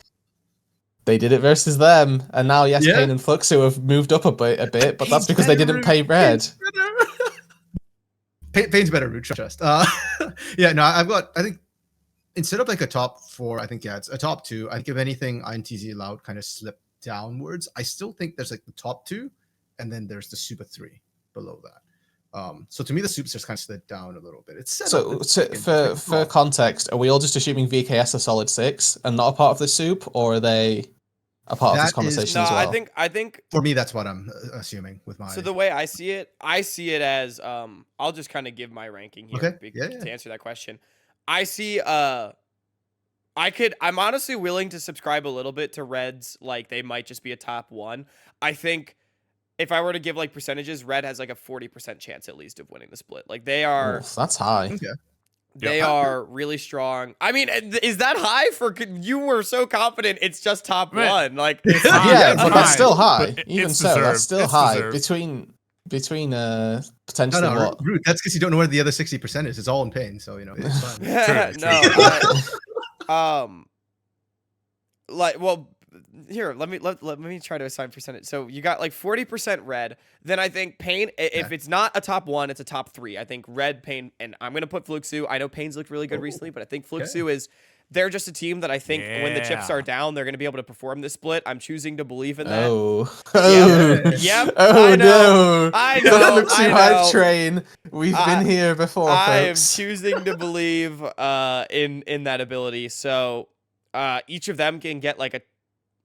they did it versus them, and now Pain and Fluxu have moved up a bit, but that's because they didn't pay Red. Pain's better, Rude, trust. I think instead of like a top 4, I think it's a top 2. I think if anything, INTZ Loud kind of slipped downwards. I still think there's like the top 2, and then there's the Super 3 below that. So to me, the Soup's just kind of slid down a little bit. It's for context, are we all just assuming VKS are solid 6 and not a part of the Soup, or are they a part of this conversation no, as well? I think for me, that's what I'm assuming with my. So the way I see it as I'll just kind of give my ranking here to answer that question. I see I'm honestly willing to subscribe a little bit to Red's, like they might just be a top 1. I think if I were to give like percentages, Red has like a 40% chance at least of winning the split. Like they are. Oof, that's high. Okay. They are really strong. I mean, is that high for you? Were so confident it's just top 1. Like, yeah, but that's still high. But Even it's so, deserved. that's still It's high deserved. between potentially No, what? Rude. That's because you don't know where the other 60% is. It's all in pain, so it's fine. Here, let me try to assign percentage. So you got like 40% Red. Then I think Pain, if it's not a top 1, it's a top 3. I think Red, Pain, and I'm gonna put Fluxu. I know Pain's looked really good recently, but I think Fluxu they're just a team that I think when the chips are down, they're gonna be able to perform this split. I'm choosing to believe in that. Yep. Oh no! I know. The Fluxu hype train. We've been here before, I am folks. choosing to believe in that ability. So each of them can get like a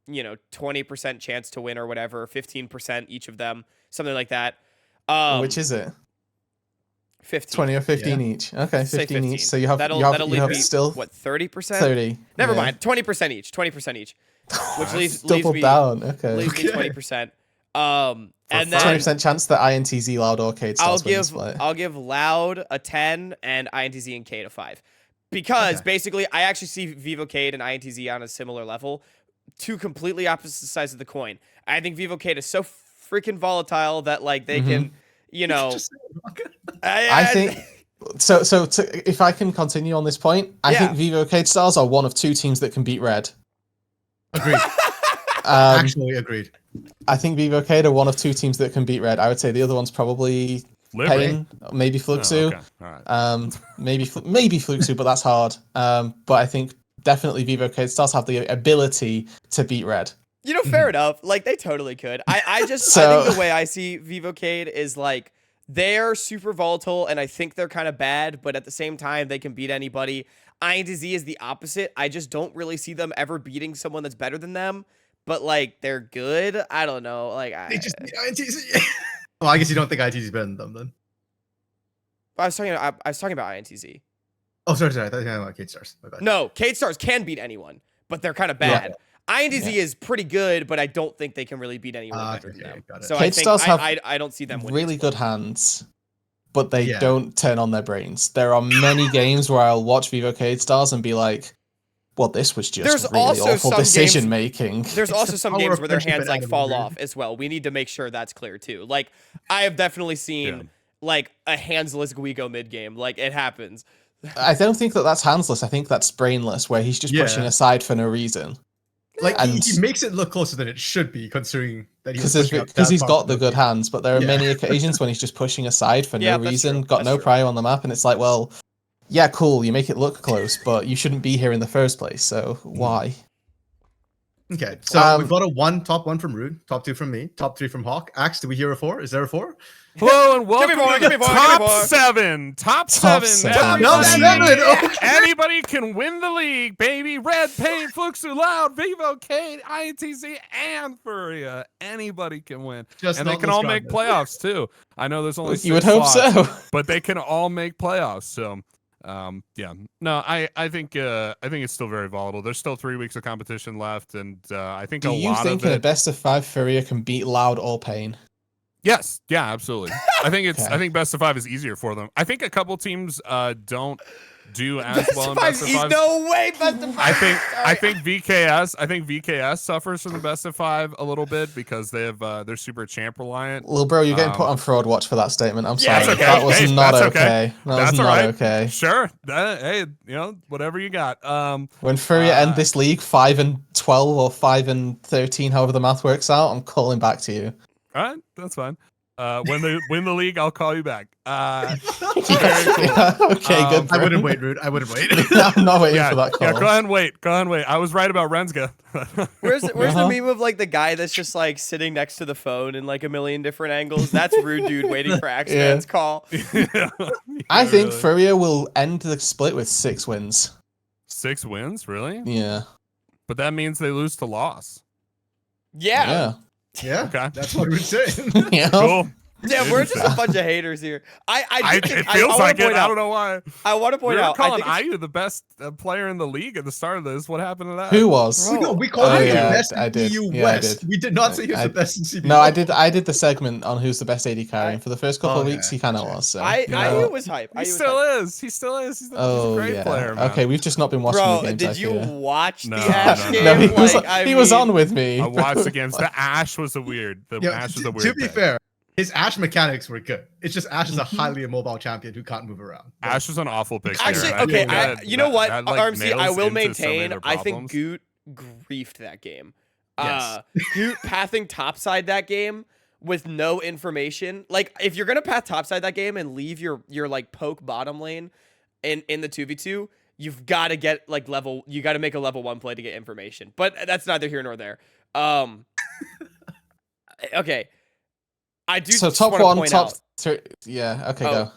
20% chance to win or whatever, 15% each of them, something like that. Which is it? 15. 20 or 15 each. Okay, 15 each. So you have that'll leave still what 30%? 30. Never mind. 20% each. 20% each. Which leaves me down. Okay. Leaves me 20%. And then 20% chance that INTZ Loud or Cade starts winning the split. I'll give Loud a 10 and INTZ and Cade a 5. Because basically I actually see Vivo Cade and INTZ on a similar level. 2 completely opposite sides of the coin. I think Vivo Cade is so freaking volatile that like they can, I think so. If I can continue on this point, I think Vivo Cade Stars are one of 2 teams that can beat Red. Agreed. Actually agreed. I think Vivo Cade are one of 2 teams that can beat Red. I would say the other one's probably Pain, maybe Fluxu. Oh, okay. All right. Maybe Fluxu, but that's hard. But I think definitely Vivo Cade Stars have the ability to beat Red. Fair enough. Like they totally could. I think the way I see Vivo Cade is like they're super volatile and I think they're kind of bad, but at the same time they can beat anybody. INTZ is the opposite. I just don't really see them ever beating someone that's better than them, but like they're good. I don't know. Like they just beat INTZ. Well, I guess you don't think INTZ is better than them then. I was talking about INTZ. Oh, sorry. I thought you were talking about Cade Stars. No, Cade Stars can beat anyone, but they're kind of bad. INTZ is pretty good, but I don't think they can really beat anyone better than them. So Cade Stars have I don't see them winning really good hands, but they don't turn on their brains. There are many games where I'll watch Vivo Cade Stars and be like, well, this was just really awful decision making. There's also some games where their hands like fall off as well. We need to make sure that's clear too. Like I have definitely seen like a handsless Guigo mid game. Like it happens. I don't think that's handsless. I think that's brainless, where he's just pushing aside for no reason. Like he makes it look closer than it should be, considering that because he's got the good hands. But there are many occasions when he's just pushing aside for no reason, got no prior on the map, and it's like, well, yeah, cool, you make it look close, but you shouldn't be here in the first place. So why? Okay, so we've got a top 1 from Rude, top 2 from me, top 3 from Hawk. Axe, do we hear a 4? Is there a 4? Hello and welcome to the top 7. Top 7. Anybody can win the league, baby. Red, Pain, Fluxu, Loud, Vivo, Cade, INTZ, and Furia. Anybody can win. And they can all make playoffs too. I know there's only 6 you would hope slots, so, but they can all make playoffs. So no, I think it's still very volatile. There's still 3 weeks of competition left, and I think do you think in a best of 5 Furia can beat Loud or Pain? Yes, yeah, absolutely. I think I think best of 5 is easier for them. I think a couple teams don't do as well in best of 5. No way, best of 5. I think VKS suffers from the best of 5 a little bit because they have they're super champ reliant. Little bro, you're getting put on fraud watch for that statement. I'm sorry. That's okay. That was not okay. That was not okay. Sure. Hey, whatever you got. When Furia end this league 5-12 or 5-13, however the math works out, I'm calling back to you. All right, that's fine. When they win the league, I'll call you back. Very cool. Okay, good. I wouldn't wait, Rude. I wouldn't wait. I'm not waiting Yeah, for that call. yeah. Go ahead and wait. Go ahead and wait. I was right about Renzga. Where's the Uh-huh. meme of like the guy that's just like sitting next to the phone in like a million different angles? That's Roodood waiting for Axeman's call. I think really. FURIA will end the split with 6 wins. 6 wins, really? Yeah. But that means they lose to loss. Yeah. Yeah, Okay. that's what we're saying. Yeah. Cool. Yeah, we're just a bunch of haters here. It feels like it. I don't know why. I want to We point were out. I calling think Ayu the best player in the league at the start of this. What happened to that? Who was? Bro. We called Oh, him yeah, the best I in did. EU Yeah, I West. did. We did not say he was I- the best in CBLOL. No, I did the segment on who's the best AD carry, and for the first couple of Oh, weeks yeah, he kind of sure. was. So, I you know. it was hype. He still is. He still is. He's a great yeah. player, man. Okay, we've just not been watching Bro, the games. did I you fear. watch No, the Ash no, game? no. No, he was, Like, he was mean, on with me. I watched the games. The Ash was a weird. The Yeah, Ash was a weird. to be pick. fair, his Ash mechanics were good. It's just Ash is a Mhm. highly immobile champion who can't move around. But Ash was an awful pick. Actually, there, and okay, think that- you know what, that, like, RMC, I nails will into so many maintain. of their I think problems. Goot griefed that game. Yes. Goot pathing topside that game with no information. Like, if you're gonna path topside that game and leave your like poke bottom lane in the 2v2, you've got to get like level. You got to make a level 1 play to get information. But that's neither here nor there. Okay. I do So just top wanna one, point top out, three. Yeah. Okay, Oh.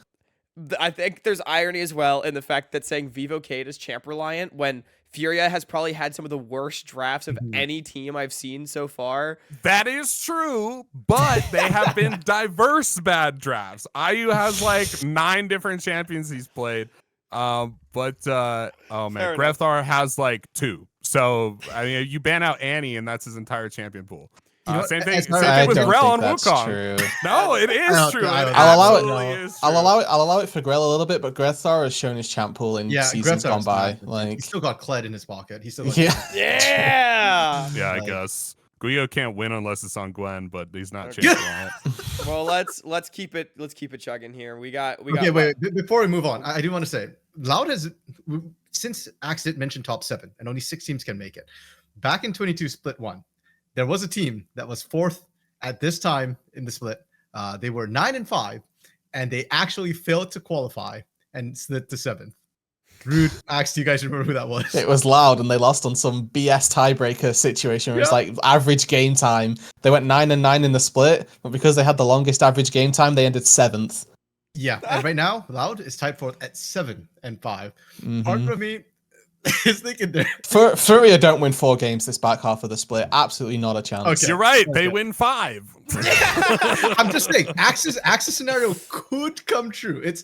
go. I think there's irony as well in the fact that saying Vivo Cade is champ reliant when Furia has probably had some of the worst drafts of Mhm. any team I've seen so far. That is true, but they have been diverse bad drafts. IU has like 9 different champions he's played. Oh man, Fair enough. Grefthar has like 2. So I mean, you ban out Annie, and that's his entire champion pool. You know what? Same thing. As Same far- thing I with don't Grell think on that's Wukong. true. No, it is don't- true. I It don't- I'll allow it. absolutely is I'll true. allow it. I'll allow it for Grell a little bit, but Grethar has shown his champ pool in Yeah, seasons Greftar gone is by. fine. Like, He's still got Kled in his pocket. He's still got yeah. Yeah. Yeah, I Like- guess Guyo can't win unless it's on Gwen, but he's not Okay. changing on it. Well, let's keep it chugging here. We got Okay, wait. Before we move on, I do want to say, Loud has since Axe didn't mention top 7, and only 6 teams can make it. Back in 22 split 1, there was a team that was 4th at this time in the split. They were 9-5, and they actually failed to qualify and slid to 7th. Rude, Axe, do you guys remember who that was? It was Loud, and they lost on some BS tiebreaker situation where it's like average game time. They went 9-9 in the split, but because they had the longest average game time, they ended 7th. Yeah, and right now, Loud is tied 4th at 7-5. Mhm. Part of me is thinking there. Furia don't win 4 games this back half of the split. Absolutely not a chance. Okay. You're right. They Okay. win 5. I'm just saying, Axe's scenario could come true. It's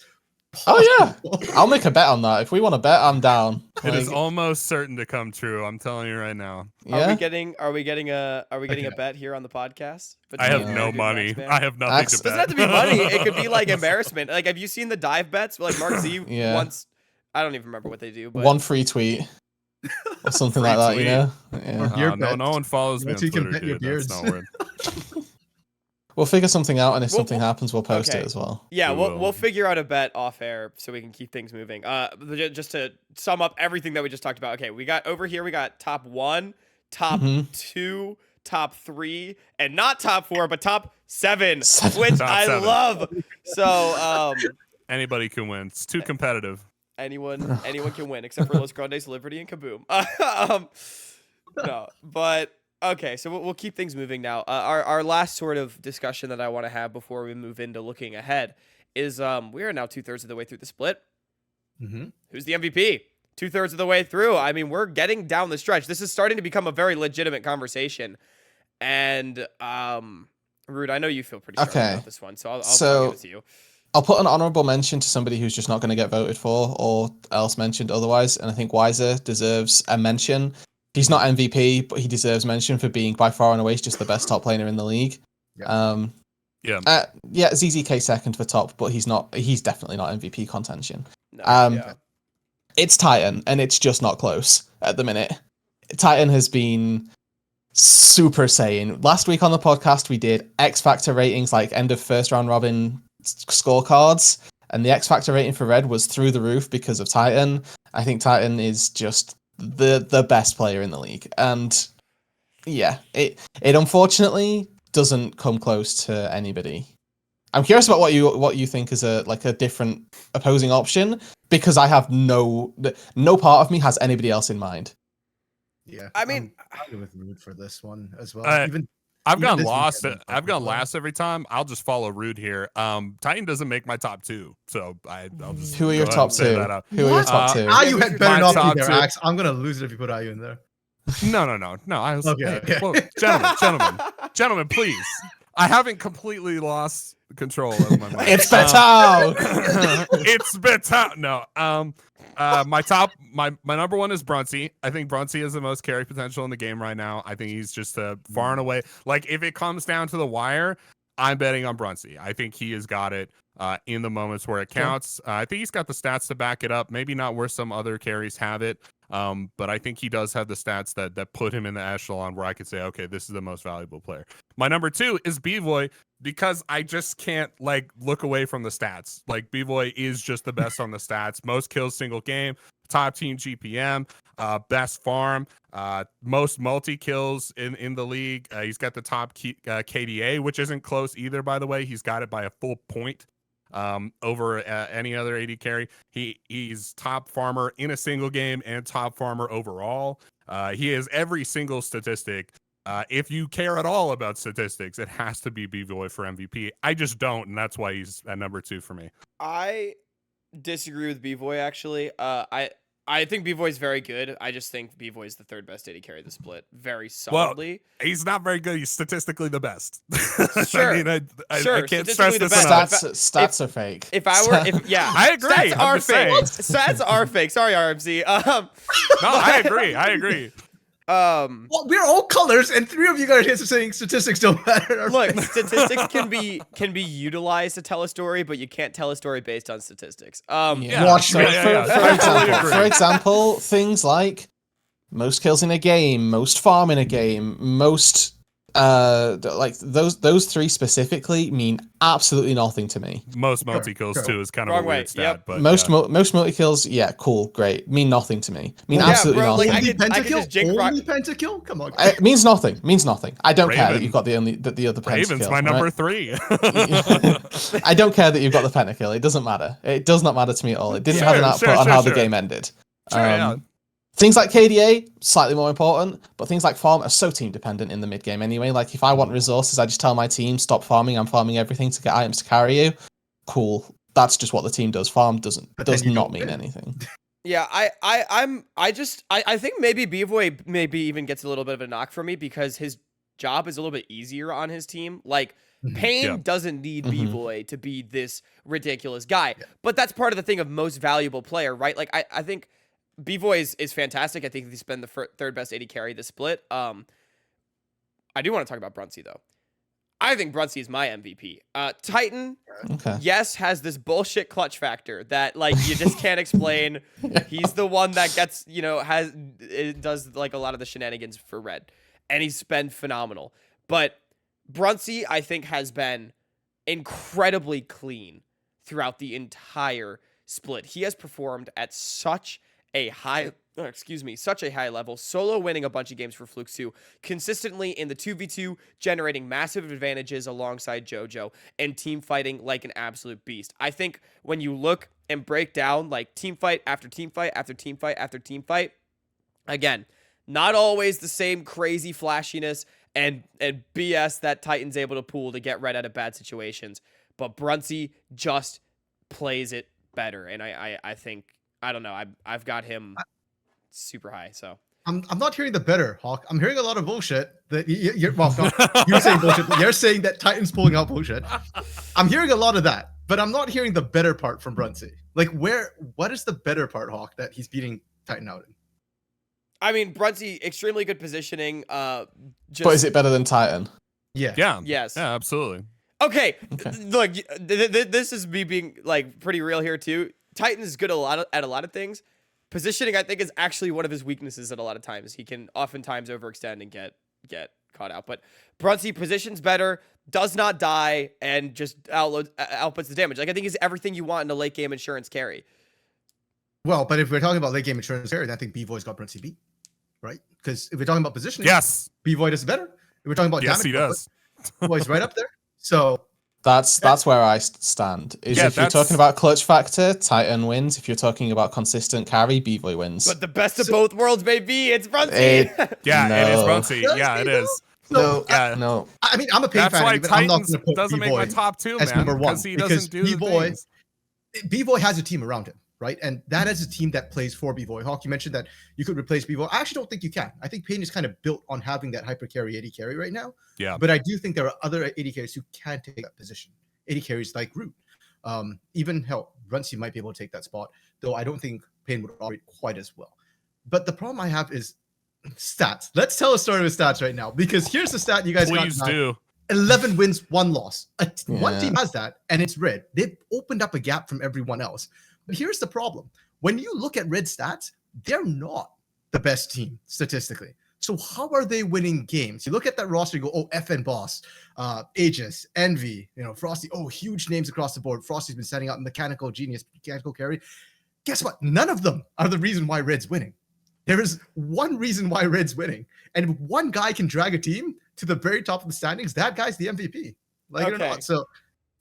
Oh, yeah. possible. I'll make a bet on that. If we want to bet, I'm down. It is Like, almost certain to come true. I'm telling you right now. Are yeah. we getting a Okay. bet here on the podcast? I have Between no Roodood and money. Axeman? I have nothing Axe- to bet. Doesn't have to be money. It could be like embarrassment. Like, have you seen the dive bets? Like Mark Z Yeah. once. I don't even remember what they do. But One free tweet or something Free like that, tweet. you know? Yeah. Your no, bets. no one follows me on Once you can Twitter, bet your dude. That's beards. not weird. We'll figure something out, and if We'll- something happens, we'll post okay. it as well. yeah, We we'll will. figure out a bet off air so we can keep things moving. Just to sum up everything that we just talked about. Okay, we got over here. We got top 1, top Mhm. 2, top 3, and not top 4, but top 7, Seven. which Top I 7. love. So Anybody can win. It's too competitive. anyone can win except for Los Grandes, Liberty, and Kaboom. No, but okay, so we'll keep things moving now. Our last sort of discussion that I want to have before we move into looking ahead is we are now 2/3 of the way through the split. Mhm. Who's the MVP? 2/3 of the way through. I mean, we're getting down the stretch. This is starting to become a very legitimate conversation. And Rude, I know you feel pretty strong Okay. about this one, so I'll So- give it to you. I'll put an honourable mention to somebody who's just not going to get voted for or else mentioned otherwise, and I think Weiser deserves a mention. He's not MVP, but he deserves mention for being by far and away just the best top laner in the league. Yeah. Yeah. Yeah, ZZK second for top, but he's definitely not MVP contention. No, Yeah. It's Titan, and it's just not close at the minute. Titan has been super Saiyan. Last week on the podcast, we did X Factor ratings, like end of first round robin scorecards, and the X Factor rating for Red was through the roof because of Titan. I think Titan is just the best player in the league, and yeah, it unfortunately doesn't come close to anybody I'm curious about what you think is a different opposing option, because I have no part of me has anybody else in mind. Yeah, I mean, I'm going with Root for this one as well. I've even gone this lost. weekend, I've gone well. last every time. I'll just follow Rude here. Titan doesn't make my top 2, so I'll just Who are go your ahead top and say 2? that out. Who are your top 2? Ah, you Yeah, had better my not top be there, 2. Axe. I'm gonna lose it if you put IU in there. No. I was Okay, okay. Whoa, gentlemen, please. I haven't completely lost control of my mind. It's better. It's better. No. My number 1 is Brunsey. I think Brunsey has the most carry potential in the game right now. I think he's just far and away. Like, if it comes down to the wire, I'm betting on Brunsey. I think he has got it in the moments where it counts. I think he's got the stats to back it up. Maybe not where some other carries have it. But I think he does have the stats that put him in the echelon where I could say, okay, this is the most valuable player. My number 2 is B-Boy, because I just can't look away from the stats. Like, B-Boy is just the best on the stats. Most kills single game, top team GPM, best farm, most multi-kills in the league. He's got the top KDA, which isn't close either, by the way. He's got it by a full point over any other AD carry. He's top farmer in a single game and top farmer overall. He has every single statistic. If you care at all about statistics, it has to be B-Boy for MVP. I just don't, and that's why he's at number 2 for me. I disagree with B-Boy, actually. I think B-Boy is very good. I just think B-Boy is the 3rd best AD carry the split, very solidly. Well, he's not very good. He's statistically the best. Sure. I mean, I Sure, can't statistically stress the this best. enough. Stats are fake. If I were, yeah, I agree. Stats I'm are just fake. saying. Stats are fake. Sorry, RMC. No, I agree. Well, we're all colors, and 3 of you guys are saying statistics don't matter. Look, statistics can be utilized to tell a story, but you can't tell a story based on statistics. Yeah. Watch So me. for example, things like most kills in a game, most farm in a game, most those 3 specifically mean absolutely nothing to me. Most multi-kills, too, is kind of Wrong a weird way. stat. Yep. But Most multi-kills, yeah, cool, great, mean nothing to me. Mean Well, yeah, absolutely bro, like, nothing. I could just jinx Only pentakill? Come on. It means nothing. Means nothing. I don't care that Raven. you've got the other pentakill. Raven's my number 3. I don't care that you've got the pentakill. It doesn't matter. It does not matter to me at all. It didn't have an output on how the game ended. Yeah. Things like KDA, slightly more important, but things like farm are so team dependent in the mid game anyway. Like, if I want resources, I just tell my team, stop farming, I'm farming everything to get items to carry you. Cool. That's just what the team does. Farm does not mean anything. Yeah, I think maybe B-Boy maybe even gets a little bit of a knock from me because his job is a little bit easier on his team. Like, Payne doesn't need B-Boy to be this ridiculous guy. But that's part of the thing of most valuable player, right? Like, I think B-Boy is fantastic. I think he's been the 3rd best AD carry this split. I do want to talk about Brunsey, though. I think Brunsey is my MVP. Titan, yes, has this bullshit clutch factor that, like, you just can't explain. He's the one that gets, does, like, a lot of the shenanigans for Red. And he's been phenomenal. But Brunsey, I think, has been incredibly clean throughout the entire split. He has performed at such a high level, solo winning a bunch of games for Fluke 2, consistently in the 2v2, generating massive advantages alongside JoJo, and team fighting like an absolute beast. I think when you look and break down, like, team fight after team fight after team fight after team fight, again, not always the same crazy flashiness and BS that Titan's able to pull to get Red out of bad situations, but Brunsey just plays it better, and I think, I don't know, I've got him super high. So I'm not hearing the better, Hawk. I'm hearing a lot of bullshit that you're saying bullshit. But you're saying that Titan's pulling out bullshit. I'm hearing a lot of that, but I'm not hearing the better part from Brunsey. Like, what is the better part, Hawk, that he's beating Titan out in? I mean, Brunsey, extremely good positioning. But is it better than Titan? Yeah. Yes. Yeah, absolutely. Okay. Look, this is me being, like, pretty real here too. Titan is good at a lot of things. Positioning, I think, is actually one of his weaknesses at a lot of times. He can oftentimes overextend and get caught out. But Brunsey positions better, does not die, and just outputs the damage. Like, I think he's everything you want in a late game insurance carry. Well, but if we're talking about late game insurance carry, then I think B-Boy's got Brunsey beat, right? Because if we're talking about positioning, Yes, B-Boy does better. If we're talking about yes, damage, he does. B-Boy's right up there. So That's where I stand. Is Yeah, if you're talking about clutch factor, Titan wins. If you're talking about consistent carry, B-Boy wins. But the best of both worlds, baby. It's Brunsy. Yeah, it is No. Brunsy. Yeah, it is. So, Yeah. No. I mean, I'm a Pain That's fan, why but I'm not Titans going to put doesn't make my top 2, as man. number one Because he doesn't do the B-Boy, things. B-Boy has a team around him, right? And that is a team that plays for B-Boy. Hawk, you mentioned that you could replace B-Boy. I actually don't think you can. I think Pain is kind of built on having that hyper carry, AD carry right now. Yeah. But I do think there are other AD carries who can take that position. AD carries like Root. Even hell, Brunsy might be able to take that spot, though I don't think Pain would operate quite as well. But the problem I have is stats. Let's tell a story with stats right now, because here's the stat you guys Please got. do. 11 wins, 1 loss. One Yeah. team has that, and it's Red. They've opened up a gap from everyone else. But here's the problem. When you look at Red stats, they're not the best team statistically. So how are they winning games? You look at that roster, you go, oh, FN Boss, Aegis, Envy, Frosty, oh, huge names across the board. Frosty's been setting up Mechanical Genius, Mechanical Carry. Guess what? None of them are the reason why Red's winning. There is one reason why Red's winning. And if one guy can drag a team to the very top of the standings, that guy's the MVP. Like it or Okay. not. So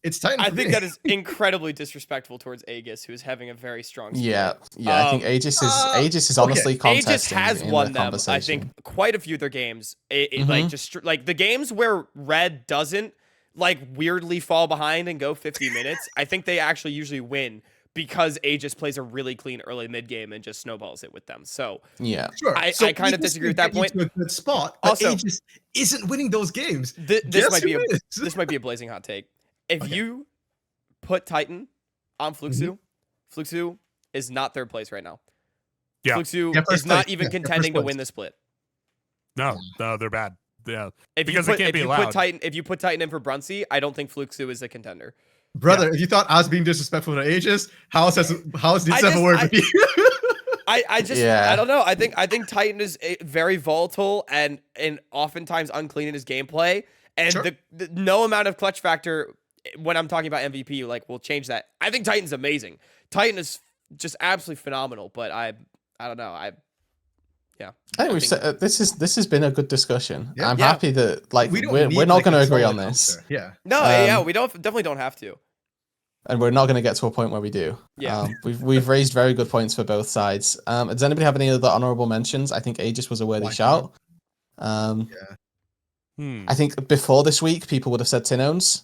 it's Titan. I for think me. that is incredibly disrespectful towards Aegis, who is having a very strong split. Yeah. I think Aegis is honestly contesting Aegis has in won the them, I conversation. think, quite a few of their games. Like just like the games where Red doesn't like weirdly fall behind and go 50 minutes. I think they actually usually win because Aegis plays a really clean early mid game and just snowballs it with them. So Yeah. Sure. I kind of Aegis disagree with can that get you point. to a good spot, but Also- Aegis isn't winning those games. this Guess might be who is? this might be a blazing hot take. If you put Titan on Fluxu, Fluxu is not third place right now. Yeah. Fluxu Yeah, is first not place. even Yeah, contending to first win place. the split. No, they're bad. Yeah. If Because you they put, can't if be you allowed. put Titan, if you put Titan in for Brunsy, I don't think Fluxu is a contender. Brother, if you thought I was being disrespectful to Aegis, House needs to have a word with you. I just Yeah. I don't know. I think Titan is very volatile and oftentimes unclean in his gameplay. And Sure. the no amount of clutch factor when I'm talking about MVP like will change that. I think Titan's amazing. Titan is just absolutely phenomenal. But I don't know. I I think we've think- said, this has been a good discussion. Yeah. I'm Yeah. happy that like We don't we're need, not like, going a to agree solid on this, answer. Yeah. no yeah we definitely don't have to. and we're not going to get to a point where we do. Yeah. We've raised very good points for both sides. Does anybody have any other honourable mentions? I think Aegis was a worthy Why shout. Hmm. I think before this week, people would have said Tinones,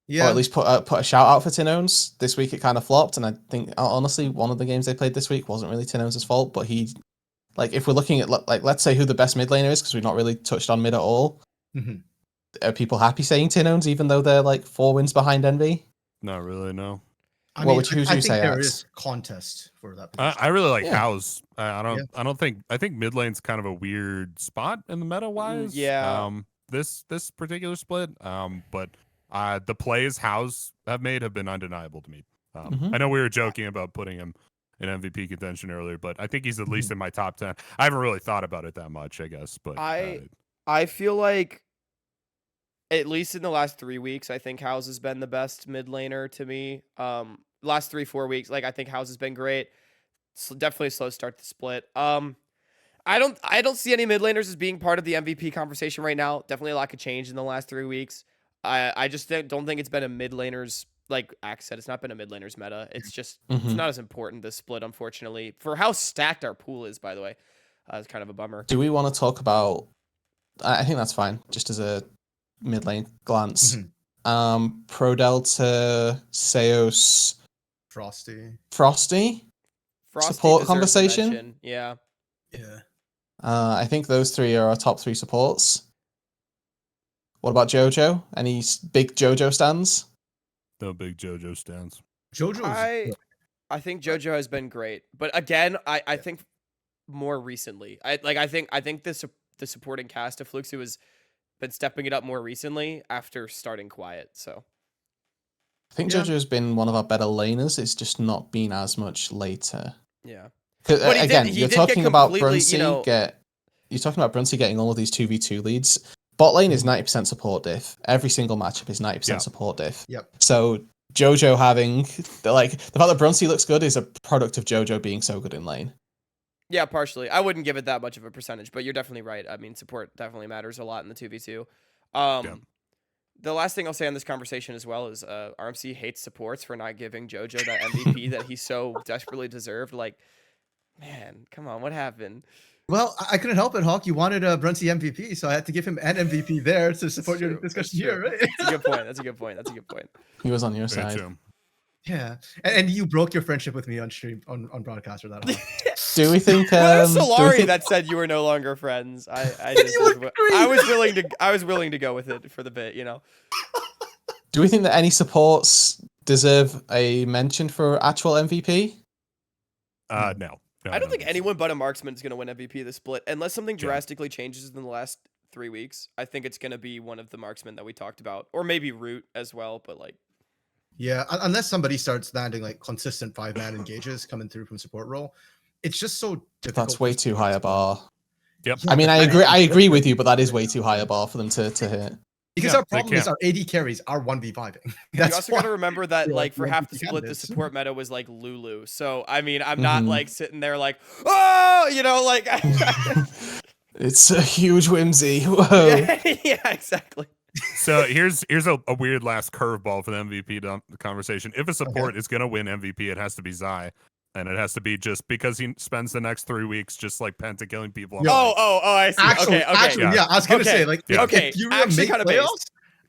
Yeah. or at least put a shout out for Tinones. This week it kind of flopped, and I think honestly one of the games they played this week wasn't really Tinones' fault. But if we're looking at like let's say who the best mid laner is, because we've not really touched on mid at all. Mhm. Are people happy saying Tinones, even though they're like 4 wins behind Envy? Not really, no. I What would you I think say, there Axe? is contest for that position. I really like Yeah. House. I think mid lane's kind of a weird spot in the meta wise. yeah. This particular split. But the plays House have made have been undeniable to me. Mhm. I know we were joking about putting him in MVP contention earlier, but I think he's at least in my top 10. I haven't really thought about it that much, I guess. But I feel like at least in the last 3 weeks, I think House has been the best mid laner to me. Last 3-4 weeks, like I think House has been great. Definitely a slow start to split. I don't see any mid laners as being part of the MVP conversation right now. Definitely a lot could change in the last 3 weeks. I just don't think it's been a mid laners, like Axe said, it's not been a mid laners meta. It's just it's Mhm. not as important this split, unfortunately, for how stacked our pool is. By the way, it's kind of a bummer. Do we want to talk about? I think that's fine. Just as a mid lane glance, Pro Delta, Seos, Frosty. Frosty. Frosty Support deserves a conversation? mention. Yeah. Yeah. I think those 3 are our top 3 supports. What about JoJo? Any big JoJo stands? no big JoJo stands. JoJo's I think JoJo has been great, but again, I think more recently. I think the supporting cast of Fluxu has been stepping it up more recently after starting quiet. So I think Yeah. JoJo's been one of our better laners. It's just not been as much later. yeah. 'Cause, But he again, did you're get talking about completely, Brunsy you you're talking about Brunsy getting all of these 2v2 leads. Bot lane is 90% support diff. Every single matchup is 90% Yeah. support diff. Yep. So JoJo having the fact that Brunsy looks good is a product of JoJo being so good in lane. Yeah, partially. I wouldn't give it that much of a percentage, but you're definitely right. I mean, support definitely matters a lot in the 2v2. The last thing I'll say on this conversation as well is RMC hates supports for not giving JoJo that MVP that he so desperately deserved. Like, man, come on, what happened? Well, I couldn't help it, Hawk. You wanted a Brunty MVP, so I had to give him an MVP there to support your discussion here, right? That's a good point. That's a good point. That's a good point. He was on your Very side. true. Yeah, and you broke your friendship with me on stream on broadcast for that. Do we think? Well, it was do we Solari think- that said you were no longer friends. I was willing to go with it for the bit, you know. Do we think that any supports deserve a mention for actual MVP? No. I don't think anyone but a marksman is going to win MVP of the split unless something drastically changes in the last 3 weeks. I think it's going to be one of the marksmen that we talked about, or maybe Root as well. But like, Yeah, unless somebody starts landing like consistent 5-man engages coming through from support role, it's just so difficult. That's way too high a bar. Yep. I mean, I agree with you, but that is way too high a bar for them to hit. Because Yeah, our problem is our AD carries are 1v5ing. you also got to remember that Yeah, like for half the MVP split, the candidates. support meta was like Lulu. So I mean, I'm not like sitting there like, oh, you know, like. It's a huge whimsy. Whoa. Yeah, exactly. So here's a weird last curveball for the MVP conversation. If a support is gonna win MVP, it has to be Zai, and it has to be just because he spends the next 3 weeks just like pentakilling people. on Oh, Vine. I see. Actually, Okay. yeah, I was gonna Okay. say like, Okay. if Furia Actually make kinda based. playoffs,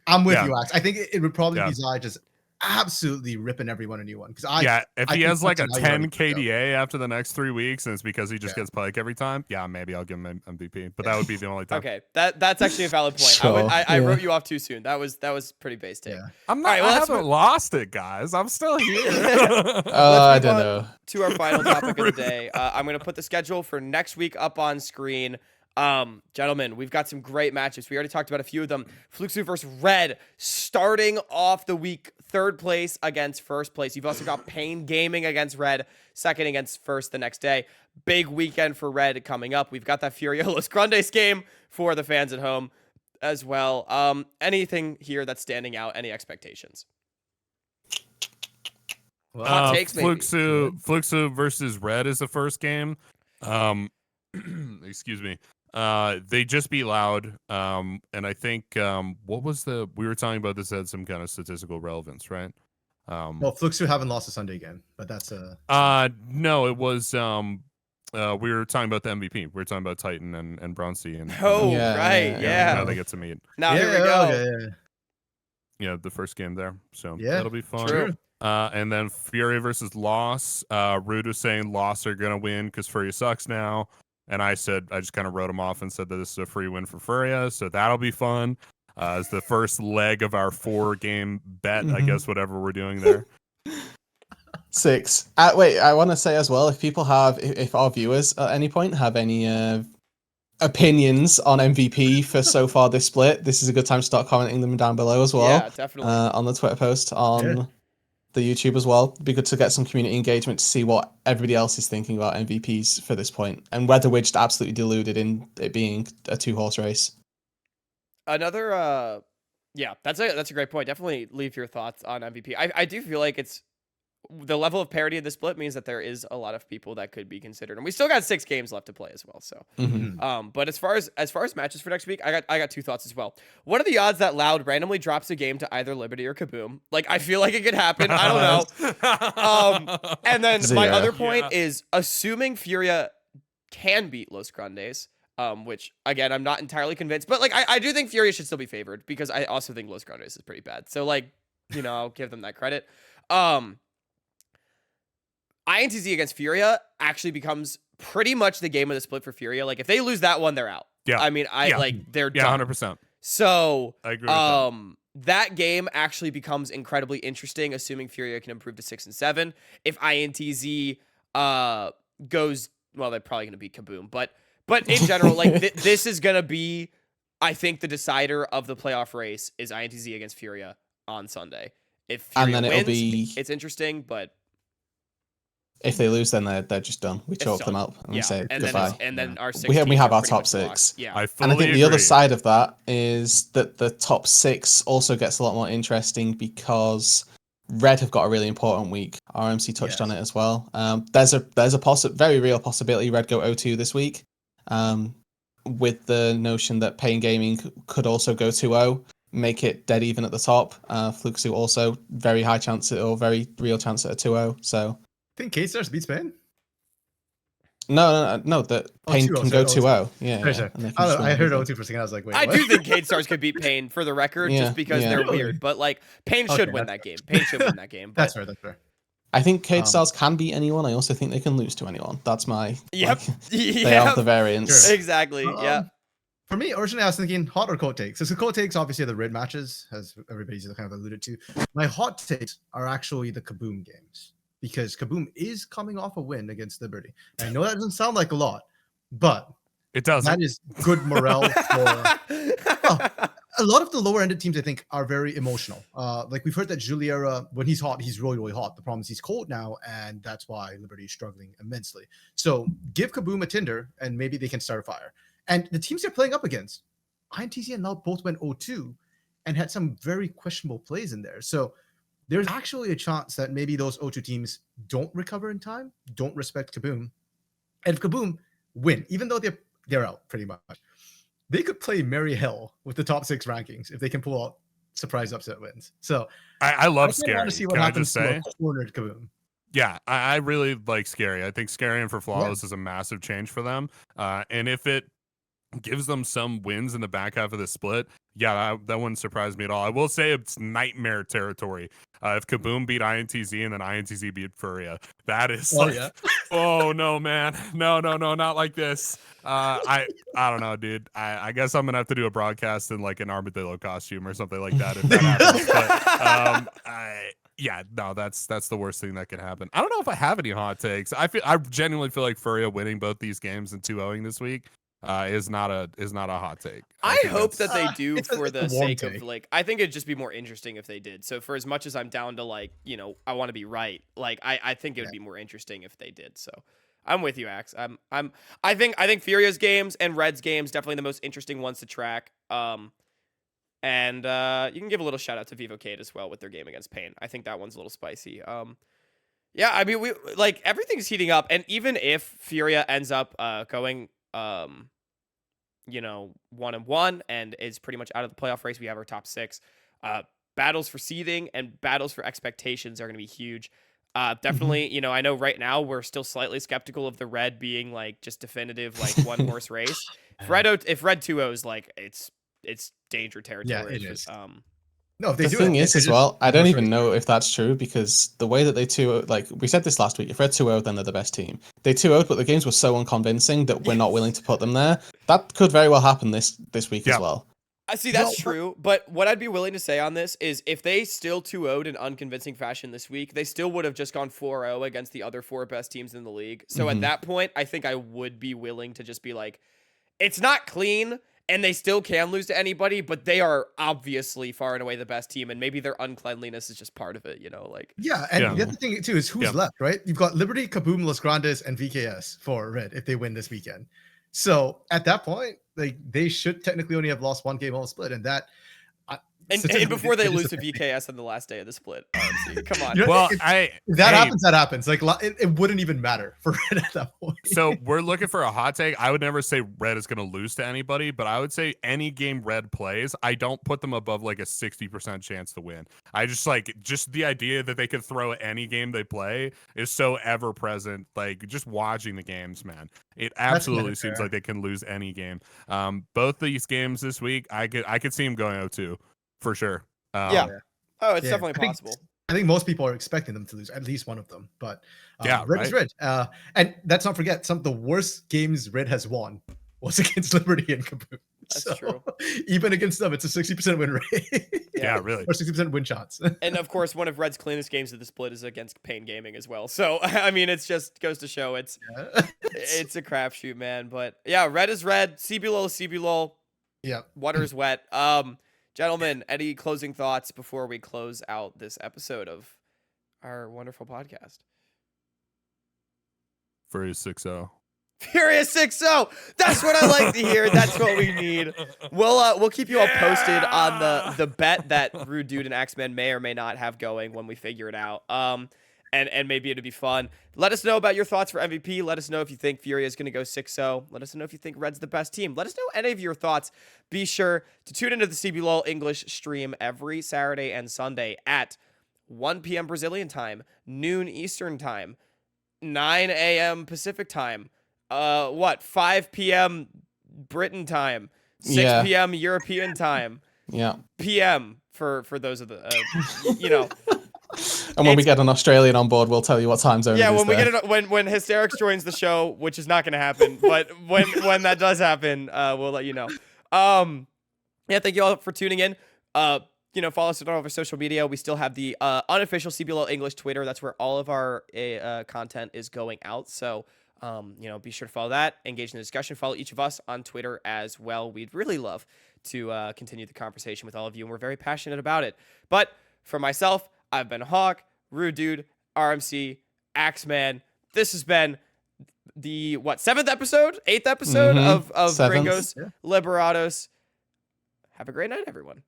I'm with Yeah. you, Axe. I think it would probably Yeah. be Zai just absolutely ripping everyone a new one. Because If I he think has like a that's how you 10 already go. KDA after the next 3 weeks, and it's because he just Yeah. gets Pike every time, yeah, maybe I'll give him MVP. But that would be the only time. Okay, that's actually a valid point. Sure, I yeah. wrote you off too soon. That was pretty base take. Yeah. I'm not. All right, well, I let's haven't move- lost it, guys. I'm still here. I move don't on know. To our final topic of the day. I'm going to put the schedule for next week up on screen. Gentlemen, we've got some great matchups. We already talked about a few of them. Fluxu versus Red, starting off the week, 3rd place against 1st place. You've also got Pain Gaming against Red, 2nd against 1st the next day. Big weekend for Red coming up. We've got that FURIA Los Grandes game for the fans at home as well. Anything here that's standing out? Any expectations? Well, Hot takes, maybe. Fluxu versus Red is the first game. Excuse me. They just beat Loud. And I think what was we were talking about this had some kind of statistical relevance, right? well, Fluxu haven't lost a Sunday game, but that's a No, it was we were talking about the MVP. We were talking about Titan and Bronzy and Oh, Yeah, right. Yeah. how they get to meet. Now here we go. okay, Yeah, the first game there. So Yeah, that'll be fun. true. And then Furia versus Loss. Rude was saying Loss are gonna win because Furia sucks now. And I said I just kind of wrote him off and said that this is a free win for Furia, so that'll be fun. It's the first leg of our 4-game bet, I guess, whatever we're doing there. 6. Wait, I want to say as well, if our viewers at any point have any opinions on MVP for so far this split, this is a good time to start commenting them down below as well. Yeah, definitely. On the Twitter post, on the YouTube as well. It'd be good to get some community engagement to see what everybody else is thinking about MVPs for this point, and whether we're just absolutely deluded in it being a 2-horse race. Another yeah, that's a great point. Definitely leave your thoughts on MVP. I do feel like it's the level of parity of the split means that there is a lot of people that could be considered, and we still got 6 games left to play as well. So, but as far as matches for next week, I got 2 thoughts as well. What are the odds that Loud randomly drops a game to either Liberty or Kaboom? Like, I feel like it could happen. I don't know. And then my 0. other point is assuming Furia can beat Los Grandes. Which again, I'm not entirely convinced, but like I do think Furia should still be favored because I also think Los Grandes is pretty bad. So like, you know, I'll give them that credit. INTZ against Furia actually becomes pretty much the game of the split for Furia. Like if they lose that one, they're out. Yeah. I mean, they're Yeah, done. 100%. So I agree with that. that game actually becomes incredibly interesting, assuming Furia can improve to 6 and 7. If INTZ goes, well, they're probably gonna beat Kaboom, but in general, like this is gonna be, I think, the decider of the playoff race is INTZ against Furia on Sunday. If Furia And then wins, it'll be- it's interesting, but If they lose, then they're just done. We it's chalk them done. up and yeah, we say and goodbye. then our 6 We teams have are our pretty top much locked. 6. Yeah, I And I think fully the other agree. side of that is that the top 6 also gets a lot more interesting because Red have got a really important week. RMC touched on it as well. There's a very real possibility Red go 0-2 this week. With the notion that Pain Gaming could also go 2-0, make it dead even at the top. Fluxu also very high chance or very real chance at a 2-0. So I think K-Stars beats Pain. no. That Pain 2-0, can sorry. go 2-0. Yeah, Sorry, yeah. sorry. And they can I, just don't know, win I heard everything. 0-2 for a second. I was like, wait, I what? do think Cade Stars could beat Pain for the record, Yeah, just because yeah. they're Really? weird. But like, Pain Okay, should win that game. Pain should win that game. But That's fair. That's fair. I think Cade Stars can beat anyone. I also think they can lose to anyone. That's my Yep. they are Yep. the variance. Sure. Exactly. Yeah. For me, originally I was thinking hot or cold takes. So cold takes obviously are the red matches, as everybody's kind of alluded to. My hot takes are actually the Kaboom games because Kaboom is coming off a win against Liberty. And I know that doesn't sound like a lot, but It doesn't. that is good morale for. Well, a lot of the lower ended teams, I think, are very emotional. Like we've heard that Juliera, when he's hot, he's really, really hot. The problem is he's cold now, and that's why Liberty is struggling immensely. So give Kaboom a Tinder, and maybe they can start a fire. And the teams they're playing up against, INTZ and Loud both went 0-2 and had some very questionable plays in there. So there's actually a chance that maybe those 0-2 teams don't recover in time, don't respect Kaboom. And if Kaboom win, even though they're out pretty much, they could play merry hell with the top 6 rankings if they can pull out surprise upset wins. So I love I Scary. want to see what Can I happens just to say? a cornered Kaboom. Yeah, I really like Scary. I think Scary and for Flawless is a massive change for them. And if it gives them some wins in the back half of the split, yeah, that wouldn't surprise me at all. I will say it's nightmare territory. If Kaboom beat INTZ and then INTZ beat Furia, that is oh no, man. No, not like this. I don't know, dude. I guess I'm gonna have to do a broadcast in like an armadillo costume or something like that if that happens. But yeah, no, that's the worst thing that could happen. I don't know if I have any hot takes. I genuinely feel like Furia winning both these games and 2-0ing this week is not a hot take. I hope that they do it's a for the warm sake take. of like. I think it'd just be more interesting if they did. So for as much as I'm down to like, I want to be right. Like I think it would be more interesting if they did. So I'm with you, Axe. I think Furia's games and Red's games definitely the most interesting ones to track. And you can give a little shout out to Vivo Cade as well with their game against Pain. I think that one's a little spicy. Yeah, I mean, we like everything's heating up, and even if Furia ends up going 1-1 and is pretty much out of the playoff race, we have our top 6. Battles for seeding and battles for expectations are going to be huge. Definitely, I know right now we're still slightly skeptical of the Red being like just definitive like one horse race. If Red 2-0 is like it's danger territory. Yeah, it is. Just, No, if they The do thing it, is, as well, I don't even know if that's true because the way that they 2-0, like we said this last week, if Red 2-0, then they're the best team. They 2-0, but the games were so unconvincing that we're not willing to put them there. That could very well happen this week as well. I see that's true, but what I'd be willing to say on this is if they still 2-0'd in unconvincing fashion this week, they still would have just gone 4-0 against the other 4 best teams in the league. So at that point, I think I would be willing to just be like, it's not clean. And they still can lose to anybody, but they are obviously far and away the best team, and maybe their uncleanliness is just part of it, like. Yeah, and the other thing too is who's left, right? You've got Liberty, Kaboom, Los Grandes, and VKS for Red if they win this weekend. So at that point, like they should technically only have lost 1 game all split, and that. And before they lose to VKS on the last day of the split, honestly, come on. Well, if that happens, that happens. Like it wouldn't even matter for Red at that point. So we're looking for a hot take. I would never say Red is going to lose to anybody, but I would say any game Red plays, I don't put them above like a 60% chance to win. I just the idea that they could throw any game they play is so ever present. Like just watching the games, man, it absolutely seems like they can lose any game. Both these games this week, I could see them going 0-2 for sure. Oh, it's definitely possible. I think most people are expecting them to lose at least one of them, but Red is right. Red. And let's not forget, some of the worst games Red has won was against Liberty and Kaboom. That's true. Even against them, it's a 60% win rate. Yeah, really. Or 60% win chance. And of course, one of Red's cleanest games of the split is against Pain Gaming as well. So I mean, it's just goes to show it's a crapshoot, man. But yeah, Red is Red. CBLOL is CBLOL. Yeah. Water is wet. Gentlemen, any closing thoughts before we close out this episode of our wonderful podcast? Furia 6-0. Furious 6-0. That's what I like to hear. That's what we need. We'll keep you all posted on the bet that Roodood and Axeman may or may not have going when we figure it out. and maybe it'd be fun. Let us know about your thoughts for MVP. Let us know if you think FURIA is going to go 6-0. Let us know if you think Red's the best team. Let us know any of your thoughts. Be sure to tune into the CBLOL English stream every Saturday and Sunday at 1 p.m. Brazilian time, noon Eastern time, 9 a.m. Pacific time, 5 p.m. Britain time, 6 p.m. European time, p.m. for those of the, you know. And when we get an Australian on board, we'll tell you what time zone. Yeah, it is when we there. get it, when Hysterics joins the show, which is not going to happen, but when that does happen, we'll let you know. Yeah, thank you all for tuning in. You know, follow us on all of our social media. We still have the unofficial CBLOL English Twitter. That's where all of our content is going out. So, you know, be sure to follow that. Engage in the discussion. Follow each of us on Twitter as well. We'd really love to continue the conversation with all of you, and we're very passionate about it. But for myself, I've been Hawk, Roodood, RMC, Axeman. This has been the 8th episode of Seventh. Gringos, Liberados. Have a great night, everyone.